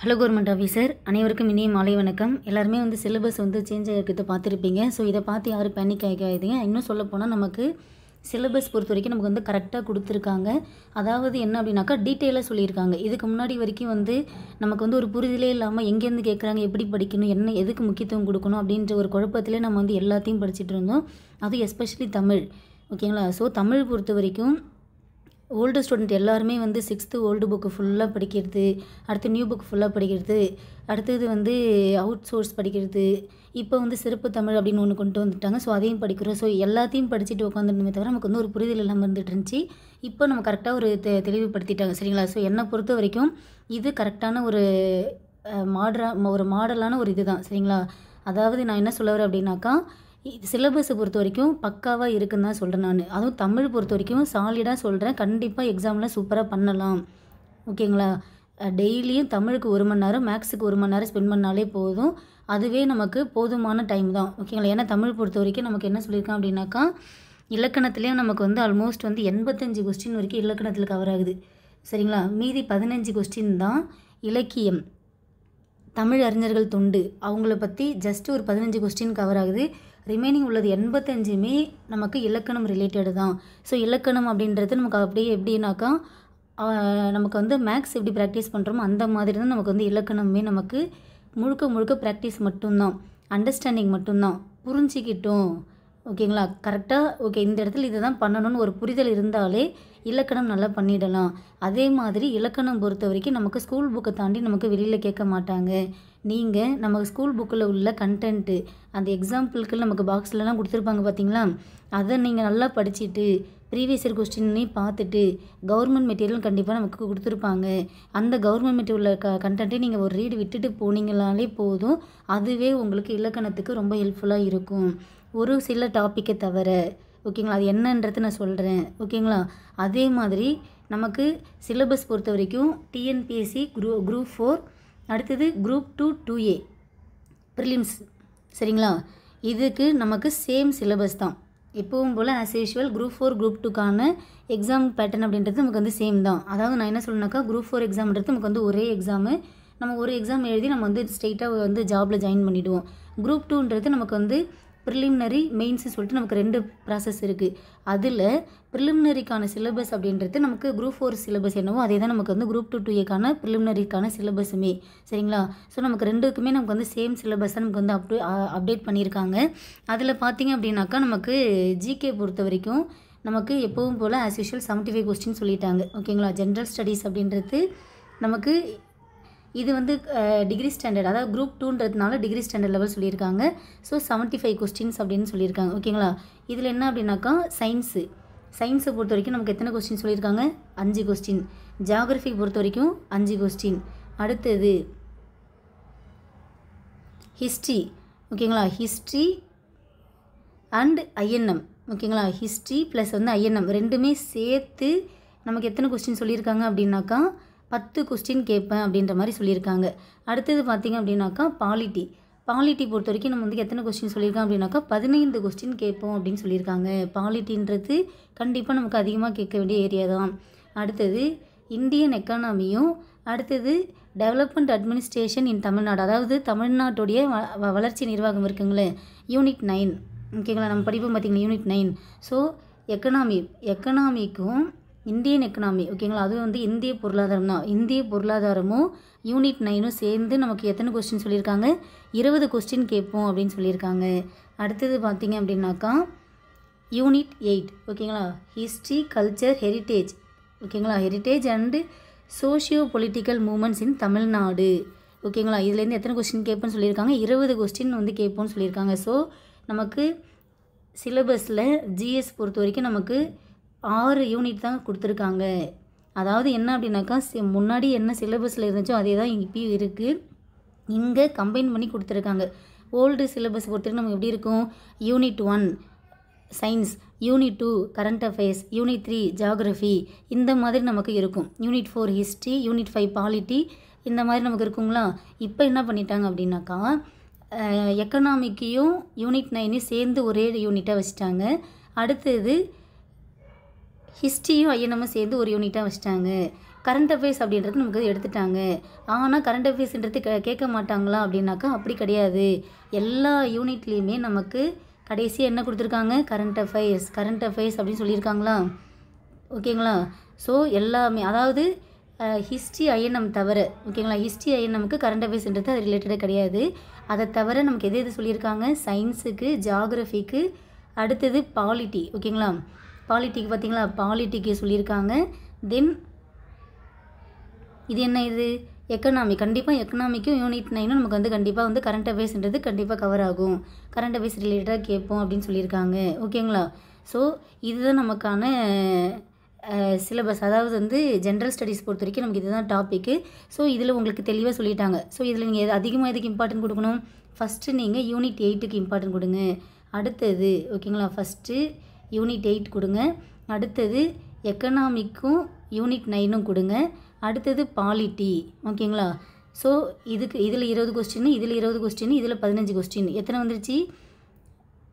Hello government officer, அனைவருக்கும் இனிய மாலை வணக்கம். எல்லாருமே சிலபஸ் சேஞ்ச் ஆகிருக்கிறத பார்த்துருப்பீங்க. ஸோ இதை பார்த்து யாரும் பேனிக் ஆகிக்காதீங்க. இன்னும் சொல்லப்போனால் நமக்கு சிலபஸ் பொறுத்த வரைக்கும் நமக்கு கரெக்டாக கொடுத்துருக்காங்க. அதாவது என்ன அப்படின்னாக்கா டீட்டெயிலாக சொல்லியிருக்காங்க. இதுக்கு முன்னாடி வரைக்கும் நமக்கு ஒரு புரிதலே இல்லாமல் எங்கேருந்து கேட்குறாங்க, எப்படி படிக்கணும், என்ன எதுக்கு முக்கியத்துவம் கொடுக்கணும் அப்படின்ற ஒரு குழப்பத்திலே நம்ம எல்லாத்தையும் படிச்சுட்டு இருந்தோம். அதுவும் எஸ்பெஷலி தமிழ். ஓகேங்களா? ஸோ தமிழ் பொறுத்த வரைக்கும் ஓல்டு ஸ்டூடெண்ட் எல்லாருமே 6th ஓல்டு புக்கு ஃபுல்லாக படிக்கிறது, அடுத்து நியூ புக் ஃபுல்லாக படிக்கிறது, அடுத்தது அவுட் சோர்ஸ் படிக்கிறது, இப்போ சிறப்பு தமிழ் அப்படின்னு ஒன்று கொண்டு வந்துட்டாங்க. ஸோ அதையும் படிக்கிறோம். ஸோ எல்லாத்தையும் படிச்சுட்டு உட்காந்துருந்தோமே தவிர நமக்கு ஒரு புரிதல் இல்லாமல் இருந்துட்டு இருந்துச்சு. இப்போ நம்ம கரெக்டாக ஒரு தெளிவுபடுத்திட்டாங்க. சரிங்களா? ஸோ என்னை பொறுத்த வரைக்கும் இது கரெக்டான ஒரு மாடலான ஒரு இது தான். சரிங்களா? அதாவது நான் என்ன சொல்ல வரேன் அப்படின்னாக்கா, சிலபஸை பொறுத்த வரைக்கும் பக்காவாக இருக்குன்னு தான் சொல்கிறேன் நான். அதுவும் தமிழ் பொறுத்த வரைக்கும் சாலிடாக சொல்கிறேன். கண்டிப்பாக எக்ஸாமில் சூப்பராக பண்ணலாம். ஓகேங்களா? டெய்லியும் தமிழுக்கு 1 மணி நேரம், மேக்ஸுக்கு 1 மணி நேரம் ஸ்பெண்ட் பண்ணாலே போதும். அதுவே நமக்கு போதுமான டைம் தான். ஓகேங்களா? ஏன்னா தமிழ் பொறுத்த வரைக்கும் நமக்கு என்ன சொல்லியிருக்கான் அப்படின்னாக்கா, இலக்கணத்துலேயும் நமக்கு ஆல்மோஸ்ட் 85 கொஸ்டின் வரைக்கும் இலக்கணத்தில் கவர் ஆகுது. சரிங்களா? மீதி 15 கொஸ்டின் தான் இலக்கியம், தமிழ் அறிஞர்கள் தொண்டு, அவங்கள பற்றி ஜஸ்ட் ஒரு 15 கொஸ்டின் கவர் ஆகுது. ரிமைனிங் உள்ளது 85மே நமக்கு இலக்கணம் ரிலேட்டடு தான். ஸோ இலக்கணம் அப்படின்றது நமக்கு அப்படியே எப்படின்னாக்கா, நமக்கு மேக்ஸ் எப்படி ப்ராக்டிஸ் பண்ணுறோமோ அந்த மாதிரி தான் நமக்கு இலக்கணமே நமக்கு முழுக்க ப்ராக்டிஸ் மட்டும்தான், அண்டர்ஸ்டாண்டிங் மட்டும்தான். புரிஞ்சிக்கிட்டோம். ஓகேங்களா? கரெக்டாக ஓகே இந்த இடத்துல இதை தான் பண்ணணும்னு ஒரு புரிதல் இருந்தாலே இலக்கணம் நல்லா பண்ணிடலாம். அதே மாதிரி இலக்கணம் பொறுத்த வரைக்கும் நமக்கு ஸ்கூல் புக்கை தாண்டி நமக்கு வெளியில் கேட்க மாட்டாங்க. நீங்கள் நமக்கு ஸ்கூல் புக்கில் உள்ள கண்டென்ட்டு, அந்த எக்ஸாம்பிளுக்கு நமக்கு பாக்ஸ்லலாம் கொடுத்துருப்பாங்க பார்த்தீங்களா, அதை நீங்கள் நல்லா படிச்சுட்டு ப்ரீவியஸ் இயர் கொஸ்டின்னையும் பார்த்துட்டு கவர்மெண்ட் மெட்டீரியல் கண்டிப்பாக நமக்கு கொடுத்துருப்பாங்க. அந்த கவர்மெண்ட் மெட்டீரியல் கண்டென்ட்டே நீங்கள் ஒரு ரீடு விட்டுட்டு போனீங்களாலே போதும். அதுவே உங்களுக்கு இலக்கணத்துக்கு ரொம்ப ஹெல்ப்ஃபுல்லாக இருக்கும், ஒரு சில டாப்பிக்கை தவிர. ஓகேங்களா? அது என்னன்றது நான் சொல்கிறேன். ஓகேங்களா? அதே மாதிரி நமக்கு சிலபஸ் பொறுத்த வரைக்கும் டிஎன்பிஎஸ்சி குரூப் 4, அடுத்தது குரூப் 2 2A ப்ரிலிம்ஸ். சரிங்களா? இதுக்கு நமக்கு சேம் சிலபஸ் தான். எப்பவும் போல் ஆஸ் யூஷுவல் குரூப் 4 குரூப் 2க்கான எக்ஸாம் பேட்டர்ன் அப்படின்றது நமக்கு சேம் தான். அதாவது நான் என்ன சொல்லணுனாக்கா, குரூப் 4 எக்ஸாம்ன்றது நமக்கு ஒரே எக்ஸாமு. நம்ம ஒரு எக்ஸாம் எழுதி நம்ம ஸ்ட்ரெயிட்டாக ஜாபில் ஜாயின் பண்ணிவிடுவோம். குரூப் 2ன்றது நமக்கு ப்ரிலிமினரி மெயின்ஸு சொல்லிட்டு நமக்கு 2 ப்ராசஸ் இருக்குது. அதில் ப்ரிலிமினரிக்கான சிலபஸ் அப்படின்றது நமக்கு குரூப் 4 சிலபஸ் என்னவோ அதே தான் நமக்கு குரூப் 2 2Aக்கான ப்ரிலிமினரிக்கான சிலபஸுமே. சரிங்களா? ஸோ நமக்கு ரெண்டுக்குமே நமக்கு சேம் சிலபஸ் தான் நமக்கு அப்டேட் பண்ணியிருக்காங்க. அதில் பார்த்திங்க அப்படின்னாக்கா நமக்கு ஜிகே பொறுத்த வரைக்கும் நமக்கு எப்பவும் போல் ஆஸ் யூஷுவல் 75 கொஸ்டின் சொல்லிட்டாங்க. ஓகேங்களா? ஜென்ரல் ஸ்டடீஸ் அப்படின்றது நமக்கு இது டிகிரி ஸ்டாண்டர்ட், அதாவது குரூப் 2ன்றதுனால டிகிரி ஸ்டாண்டர்ட் லெவல் சொல்லியிருக்காங்க. ஸோ 75 கொஸ்டின்ஸ் அப்படின்னு சொல்லியிருக்காங்க. ஓகேங்களா? இதில் என்ன அப்படின்னாக்கா சயின்ஸை பொறுத்த வரைக்கும் நமக்கு எத்தனை கொஸ்டின் சொல்லியிருக்காங்க? 5 கொஸ்டின். ஜியாகிரஃபி பொறுத்த வரைக்கும் 5 கொஸ்டின். அடுத்தது ஹிஸ்ட்ரி. ஓகேங்களா? History and INM. ஓகேங்களா? ஹிஸ்ட்ரி ப்ளஸ் ஐஎன்எம் ரெண்டுமே சேர்த்து நமக்கு எத்தனை கொஸ்டின் சொல்லியிருக்காங்க அப்படின்னாக்கா 10 கொஸ்டின் கேட்பேன் அப்படின்ற மாதிரி சொல்லியிருக்காங்க. அடுத்தது பார்த்திங்க அப்படின்னாக்கா பாலிட்டி பொறுத்த வரைக்கும் நம்ம எத்தனை கொஸ்டின் சொல்லியிருக்காங்க அப்படின்னாக்கா 15 கொஸ்டின் கேட்போம் அப்படின்னு சொல்லியிருக்காங்க. பாலிட்டின்றது கண்டிப்பாக நமக்கு அதிகமாக கேட்க வேண்டிய ஏரியா தான். அடுத்தது இந்தியன் எக்கானமியும், அடுத்தது டெவலப்மெண்ட் அட்மினிஸ்ட்ரேஷன் இன் தமிழ்நாடு, அதாவது தமிழ்நாட்டுடைய வளர்ச்சி நிர்வாகம் இருக்குங்களே, யூனிட் 9. ஓகேங்களா? நம்ம படிப்போம் பார்த்திங்களா, யூனிட் 9. ஸோ எக்கனாமிக்கும் இந்தியன் எக்கனாமி, ஓகேங்களா, அதுவும் இந்திய பொருளாதாரம் தான். இந்திய பொருளாதாரமும் யூனிட் 9ம் சேர்ந்து நமக்கு எத்தனை கொஸ்டின் சொல்லியிருக்காங்க? 20 கொஸ்டின் கேட்போம் அப்படின்னு சொல்லியிருக்காங்க. அடுத்தது பார்த்திங்க அப்படின்னாக்கா யூனிட் 8. ஓகேங்களா? History, culture, heritage. ஓகேங்களா? Heritage and socio political movements in Tamil Nadu. ஓகேங்களா? இதுலேருந்து எத்தனை கொஸ்டின் கேட்போன்னு சொல்லியிருக்காங்க? 20 கொஸ்டின் கேட்போன்னு சொல்லியிருக்காங்க. ஸோ நமக்கு சிலபஸில் ஜிஎஸ் பொறுத்த வரைக்கும் நமக்கு 6 யூனிட் தான் கொடுத்துருக்காங்க. அதாவது என்ன அப்படின்னாக்கா, முன்னாடி என்ன சிலபஸில் இருந்துச்சோ அதே தான் இப்பயும் இருக்குது. இங்கே கம்பைன் பண்ணி கொடுத்துருக்காங்க. ஓல்டு சிலபஸ் பொறுத்தவரைக்கும் நமக்கு எப்படி இருக்கும்? Unit 1 science, unit 2 current affairs, unit 3 geography, இந்த மாதிரி நமக்கு இருக்கும். யூனிட் 4 ஹிஸ்ட்ரி, யூனிட் 5 பாலிட்டி, இந்த மாதிரி நமக்கு இருக்குங்களா? இப்போ என்ன பண்ணிட்டாங்க அப்படின்னாக்கா, எக்கனாமிக்கையும் யூனிட் 9 சேர்ந்து ஒரே யூனிட்டாக வச்சுட்டாங்க. அடுத்தது ஹிஸ்ட்ரியும் ஐஎன்எம்மும் சேர்ந்து ஒரு யூனிட்டாக வச்சுட்டாங்க. கரண்ட் அஃபேர்ஸ் அப்படின்றது நமக்கு எடுத்துட்டாங்க. ஆனால் கரண்ட் அஃபேர்ஸ்ன்றது கேட்க மாட்டாங்களா அப்படின்னாக்கா அப்படி கிடையாது. எல்லா யூனிட்லேயுமே நமக்கு கடைசியாக என்ன கொடுத்துருக்காங்க, கரண்ட் அஃபேர்ஸ் அப்படின்னு சொல்லியிருக்காங்களா? ஓகேங்களா? ஸோ எல்லாமே, அதாவது ஹிஸ்ட்ரி ஐஎன்எம் தவிர, ஓகேங்களா, ஹிஸ்ட்ரி ஐஎன்எம்க்கு கரண்ட் அஃபேர்ஸ்ன்றது அது ரிலேட்டடாக கிடையாது. அதை தவிர நமக்கு எது சொல்லியிருக்காங்க, சயின்ஸுக்கு, ஜியாகிரஃபிக்கு, அடுத்தது பாலிட்டி, ஓகேங்களா, பாலிட்டிக்கு பார்த்தீங்களா, பாலிட்டிக்கு சொல்லியிருக்காங்க. தென் இது என்ன, இது எக்கனாமி. கண்டிப்பாக எக்கனாமிக்கும் யூனிட் 9 நமக்கு வந்து கண்டிப்பாக வந்து கரண்ட் அஃபேர்ஸ்ன்றது கண்டிப்பாக கவர் ஆகும். கரண்ட் அஃபேர்ஸ் ரிலேட்டடாக கேட்போம் அப்படின்னு சொல்லியிருக்காங்க. ஓகேங்களா? ஸோ இதுதான் நமக்கான சிலபஸ். அதாவது வந்து ஜென்ரல் ஸ்டடீஸ் பொறுத்த வரைக்கும் நமக்கு இதுதான் டாப்பிக்கு. ஸோ இதில் உங்களுக்கு தெளிவாக சொல்லிட்டாங்க. ஸோ இதில் நீங்கள் அதிகமாக எதுக்கு இம்பார்ட்டன்ட் கொடுக்கணும், ஃபஸ்ட்டு நீங்கள் யூனிட் 8க்கு இம்பார்ட்டன்ட் கொடுங்க. அடுத்தது, ஓகேங்களா, ஃபஸ்ட்டு யூனிட் 8 கொடுங்க. அடுத்தது எக்கனாமிக்கும் யூனிட் 9ம் கொடுங்க. அடுத்தது பாலிட்டி, ஓகேங்களா. ஸோ இதில் 20 கொஸ்டின், இதில் 20 கொஸ்டின், இதில் 15 கொஸ்டின். எத்தனை வந்துருச்சு,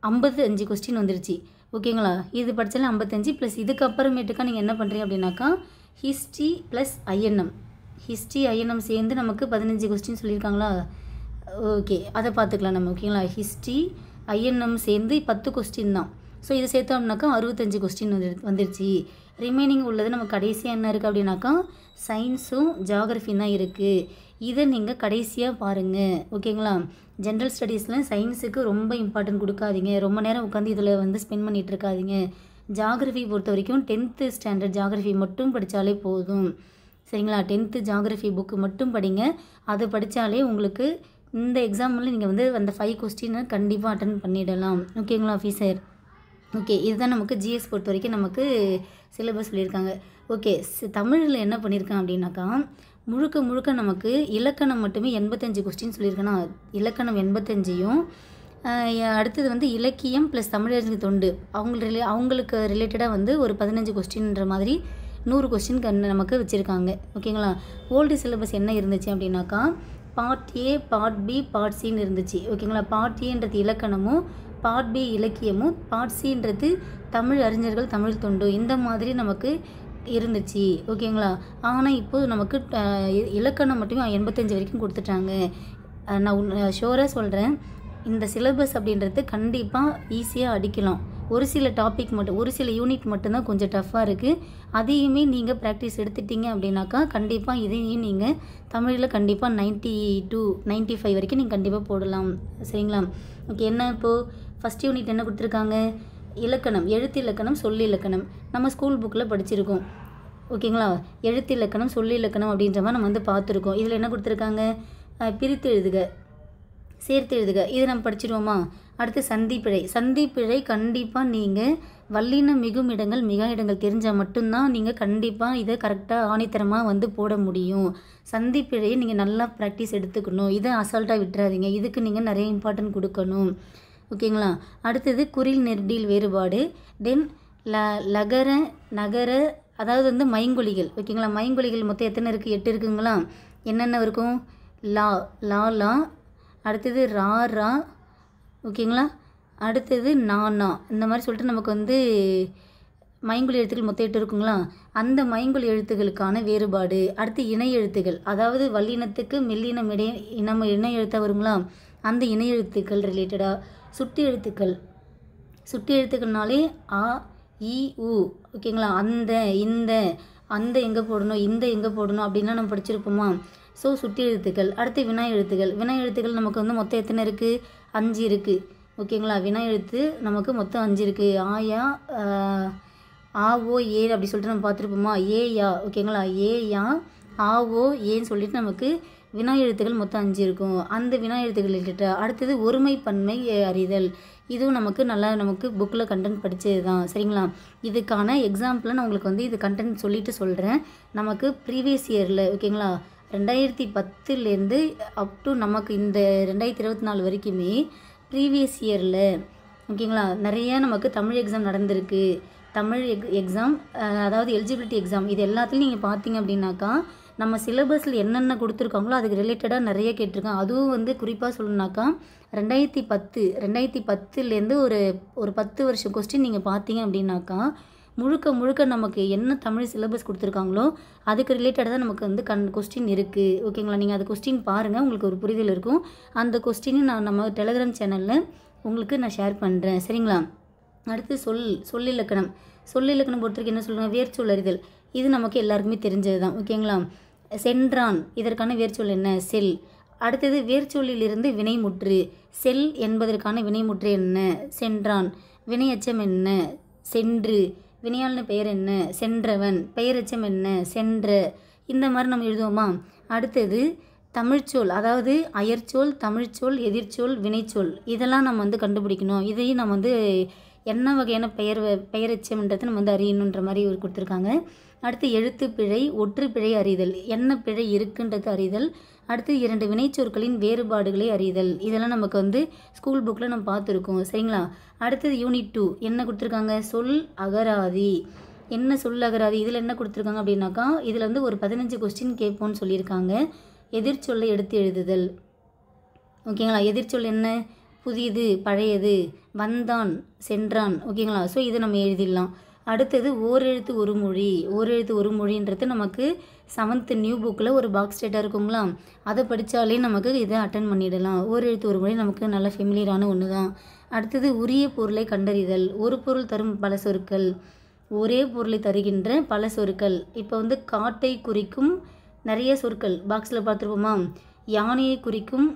55 கொஸ்டின் வந்துருச்சு. ஓகேங்களா, இது படித்தாலும் 55 ப்ளஸ் இதுக்கப்புறமேட்டுக்கா நீங்கள் என்ன பண்ணுறீங்க அப்படின்னாக்கா history plus INM, history INM சேர்ந்து நமக்கு 15 கொஸ்டின் சொல்லியிருக்காங்களா? ஓகே, அதை பார்த்துக்கலாம் நம்ம. ஓகேங்களா, ஹிஸ்ட்ரி ஐஎன்எம் சேர்ந்து 10 கொஸ்டின் தான். ஸோ இதை சேர்த்தோம்னாக்கா 65 கொஸ்டின் வந்துருச்சு. ரிமைனிங் உள்ளது நம்ம கடைசியாக என்ன இருக்குது அப்படின்னாக்கா சயின்ஸும் ஜியாகிரஃபியும் தான் இருக்குது. இதை நீங்கள் கடைசியாக பாருங்கள். ஓகேங்களா, ஜென்ரல் ஸ்டடீஸில் சயின்ஸுக்கு ரொம்ப இம்பார்ட்டன்ட் கொடுக்காதீங்க, ரொம்ப நேரம் உட்காந்து இதில் வந்து ஸ்பெண்ட் பண்ணிகிட்டு இருக்காதீங்க. ஜியாகிரஃபி பொறுத்த வரைக்கும் 10th ஸ்டாண்டர்ட் ஜியாகிரஃபி மட்டும் படித்தாலே போதும். சரிங்களா, 10th ஜியாகிரஃபி புக்கு மட்டும் படிங்க. அதை படித்தாலே உங்களுக்கு இந்த எக்ஸாமில் நீங்கள் வந்து அந்த 5 கொஸ்டினை கண்டிப்பாக அட்டன் பண்ணிடலாம். ஓகேங்களா ஆஃபீஸர்? ஓகே, இதுதான் நமக்கு ஜிஎஸ் பொறுத்த வரைக்கும் நமக்கு சிலபஸ் சொல்லியிருக்காங்க. ஓகே, தமிழில் என்ன பண்ணியிருக்காங்க அப்படின்னாக்கா முழுக்க நமக்கு இலக்கணம் மட்டுமே 85 கொஸ்டின் சொல்லியிருக்கேன்னா, இலக்கணம் 85யும் அடுத்தது வந்து இலக்கியம் ப்ளஸ் தமிழறிஞர் தொண்டு அவங்களுக்கு ரிலேட்டடாக வந்து ஒரு 15 கொஸ்டின்ன்ற மாதிரி 100 கொஸ்டின் நமக்கு வச்சுருக்காங்க. ஓகேங்களா, ஓல்டு சிலபஸ் என்ன இருந்துச்சு அப்படின்னாக்கா part A, part B, part சின்னு இருந்துச்சு. ஓகேங்களா, பார்ட் ஏன்றது இலக்கணமும், பார்ட் பி இலக்கியமும், பார்ட் சின்றது தமிழ் அறிஞர்கள் தமிழ் தொண்டு, இந்த மாதிரி நமக்கு இருந்துச்சு. ஓகேங்களா, ஆனால் இப்போது நமக்கு இலக்கணம் மட்டுமே 85 வரைக்கும் கொடுத்துட்டாங்க. நான் ஷோராக சொல்கிறேன், இந்த சிலபஸ் அப்படின்றது கண்டிப்பாக ஈஸியாக அடிக்கலாம். ஒரு சில டாபிக் மட்டும், ஒரு சில யூனிட் மட்டும்தான் கொஞ்சம் டஃப்பாக இருக்குது. அதையுமே நீங்கள் ப்ராக்டிஸ் எடுத்துட்டிங்க அப்படின்னாக்கா கண்டிப்பாக இதையும் நீங்கள் தமிழில் கண்டிப்பாக 90 to 95 வரைக்கும் நீங்கள் கண்டிப்பாக போடலாம். சரிங்களா? ஓகே, என்ன இப்போது ஃபஸ்ட் யூனிட் என்ன கொடுத்துருக்காங்க, இலக்கணம், எழுத்து இலக்கணம், சொல் இலக்கணம். நம்ம ஸ்கூல் புக்கில் படிச்சிருக்கோம். ஓகேங்களா, எழுத்து இலக்கணம், சொல் இலக்கணம் அப்படின்ற மாதிரி நம்ம வந்து பார்த்துருக்கோம். இதில் என்ன கொடுத்துருக்காங்க, பிரித்து எழுதுக, சேர்த்து எழுதுக, இது நம்ம படிச்சிருவோமா? அடுத்து சந்திப்பிழை கண்டிப்பாக நீங்கள் வல்லின மிகும் இடங்கள் மிகா இடங்கள் தெரிஞ்சால் மட்டும்தான் நீங்கள் கண்டிப்பாக இதை கரெக்டாக ஆணித்தரமாக வந்து போட முடியும். சந்திப்பிழையை நீங்கள் நல்லா ப்ராக்டிஸ் எடுத்துக்கணும். இதை அசால்ட்டாக விட்டுறாதீங்க, இதுக்கு நீங்கள் நிறைய இம்பார்ட்டன்ட் கொடுக்கணும். ஓகேங்களா, அடுத்தது குறில் நெடில் வேறுபாடு, தென் லகர நகர, அதாவது வந்து மைங்கொலிகள். ஓகேங்களா, மைங்கொலிகள் மொத்தம் எத்தனை இருக்குது, 8 இருக்குங்களா? என்னென்ன இருக்கும், லா லா லா, அடுத்தது ரா ரா, ஓகேங்களா, அடுத்தது நானா, இந்த மாதிரி சொல்லிட்டு நமக்கு வந்து மைங்கொலி எழுத்துக்கள் மொத்தம் 8 இருக்குங்களா? அந்த மைங்கொலி எழுத்துக்களுக்கான வேறுபாடு. அடுத்து இணை எழுத்துக்கள், அதாவது வல்லினத்துக்கு மெல்லினம் இணை எழுத்தாக வருங்களா, அந்த இணை எழுத்துக்கள் ரிலேட்டடாக. சுட்டி எழுத்துக்கள்னாலே ஆ இ உ, ஓகேங்களா, அந்த இந்த, அந்த எங்கே போடணும், இந்த எங்கே போடணும் அப்படின்லாம் நம்ம படிச்சிருப்போமா? ஸோ சுட்டி எழுத்துக்கள். அடுத்து வினா எழுத்துக்கள் நமக்கு வந்து மொத்தம் எத்தனை இருக்குது, 5 இருக்குது. ஓகேங்களா, வினா எழுத்து நமக்கு மொத்தம் 5 இருக்குது. ஆயா, ஆ ஓ ஏ அப்படி சொல்லிட்டு நம்ம பார்த்துருப்போமா? ஏயா, ஓகேங்களா, ஏயா ஆ ஓ ஏன்னு சொல்லிட்டு நமக்கு வினா எழுத்துக்கள் மொத்தம் 5 இருக்கும். அந்த வினா எழுத்துக்கள் கிட்ட அடுத்தது ஒருமை பன்மை அறிதல், இதுவும் நமக்கு புக்கில் கண்டென்ட் படித்தது தான். சரிங்களா, இதுக்கான எக்ஸாம்பிளாக நான் உங்களுக்கு வந்து இது கண்டென்ட் சொல்லிட்டு சொல்கிறேன். நமக்கு ப்ரீவியஸ் இயரில், ஓகேங்களா, 2010லேருந்து அப் டு நமக்கு இந்த 2024 வரைக்குமே ப்ரீவியஸ் இயரில், ஓகேங்களா, நிறையா நமக்கு தமிழ் எக்ஸாம் நடந்திருக்கு. தமிழ் எக்ஸாம், அதாவது எலிஜிபிலிட்டி எக்ஸாம், இது எல்லாத்துலையும் நீங்கள் பார்த்தீங்க அப்படின்னாக்கா நம்ம சிலபஸில் என்னென்ன கொடுத்துருக்காங்களோ அதுக்கு ரிலேட்டடாக நிறைய கேட்டிருக்காங்க. அதுவும் வந்து குறிப்பாக சொல்லணுன்னாக்கா 2010லேருந்து ஒரு 10 வருஷம் கொஸ்டின் நீங்கள் பார்த்தீங்க அப்படின்னாக்கா முழுக்க முழுக்க நமக்கு என்ன தமிழ் சிலபஸ் கொடுத்துருக்காங்களோ அதுக்கு ரிலேட்டடாக தான் நமக்கு வந்து கொஸ்டின் இருக்குது. ஓகேங்களா? நீங்கள் அது கொஸ்டின் பாருங்கள், உங்களுக்கு ஒரு புரிதல் இருக்கும். அந்த கொஸ்டினை நான் நம்ம டெலகிராம் சேனலில் உங்களுக்கு நான் ஷேர் பண்ணுறேன். சரிங்களா? அடுத்து சொல்லிலக்கணம். சொல்லிலக்கணம் பொறுத்தவரைக்கும் என்ன சொல்லுங்கள்? வேர்ச்சொல் அறிதல். இது நமக்கு எல்லாருக்குமே தெரிஞ்சது தான். ஓகேங்களா? சென்றான், இதற்கான வேர்ச்சொல் என்ன? செல். அடுத்தது வேர்ச்சொல்லிலிருந்து வினைமுற்று. செல் என்பதற்கான வினைமுற்று என்ன? சென்றான். வினையச்சம் என்ன? சென்று. வினையாளன பெயர் என்ன? சென்றவன். பெயரெச்சம் என்ன? சென்ற. இந்த மாதிரி நம்ம எழுதுவோமா? அடுத்தது தமிழ்ச்சொல், அதாவது அயற்சொல், தமிழ்ச்சொல், எதிர்ச்சொல், வினைச்சொல், இதெல்லாம் நம்ம வந்து கண்டுபிடிக்கணும். இதையும் நம்ம வந்து என்ன வகையான பெயரெச்சம்ன்றதை நம்ம வந்து அறியணுன்ற மாதிரி ஒரு கொடுத்துருக்காங்க. அடுத்து எழுத்து பிழை, ஒற்று பிழை அறிதல், என்ன பிழை இருக்குன்றது அறிதல். அடுத்து 2 வினைச்சொற்களின் வேறுபாடுகளை அறிதல். இதெல்லாம் நமக்கு வந்து ஸ்கூல் புக்கில் நம்ம பார்த்துருக்கோம். சரிங்களா? அடுத்தது யூனிட் 2 என்ன கொடுத்துருக்காங்க? சொல் அகராதி. என்ன சொல் அகராதி? இதில் என்ன கொடுத்துருக்காங்க அப்படின்னாக்கா, இதில் வந்து ஒரு 15 கொஸ்டின் கேட்போன்னு சொல்லியிருக்காங்க. எதிர்ச்சொல்லை எடுத்து எழுதுதல். ஓகேங்களா? எதிர்ச்சொல் என்ன? புதியது, பழையது, வந்தான், சென்றான். ஓகேங்களா? ஸோ இதை நம்ம எழுதிடலாம். அடுத்தது ஓரெழுத்து ஒரு மொழி. ஓரெழுத்து ஒரு மொழின்றது நமக்கு 7th நியூ புக்கில் ஒரு பாக்ஸ் டேட்டா இருக்குங்களா, அதை படித்தாலே நமக்கு இதை அட்டன் பண்ணிடலாம். ஓரெழுத்து ஒரு மொழி நமக்கு நல்ல ஃபெமிலியரான ஒன்று தான். அடுத்தது உரிய பொருளை கண்டறிதல். ஒரு பொருள் தரும் பல சொற்கள், ஒரே பொருளை தருகின்ற பல சொற்கள். இப்போ வந்து காட்டை குறிக்கும் நிறைய சொற்கள் பாக்ஸில் பார்த்துருப்போமா? யானையை குறிக்கும்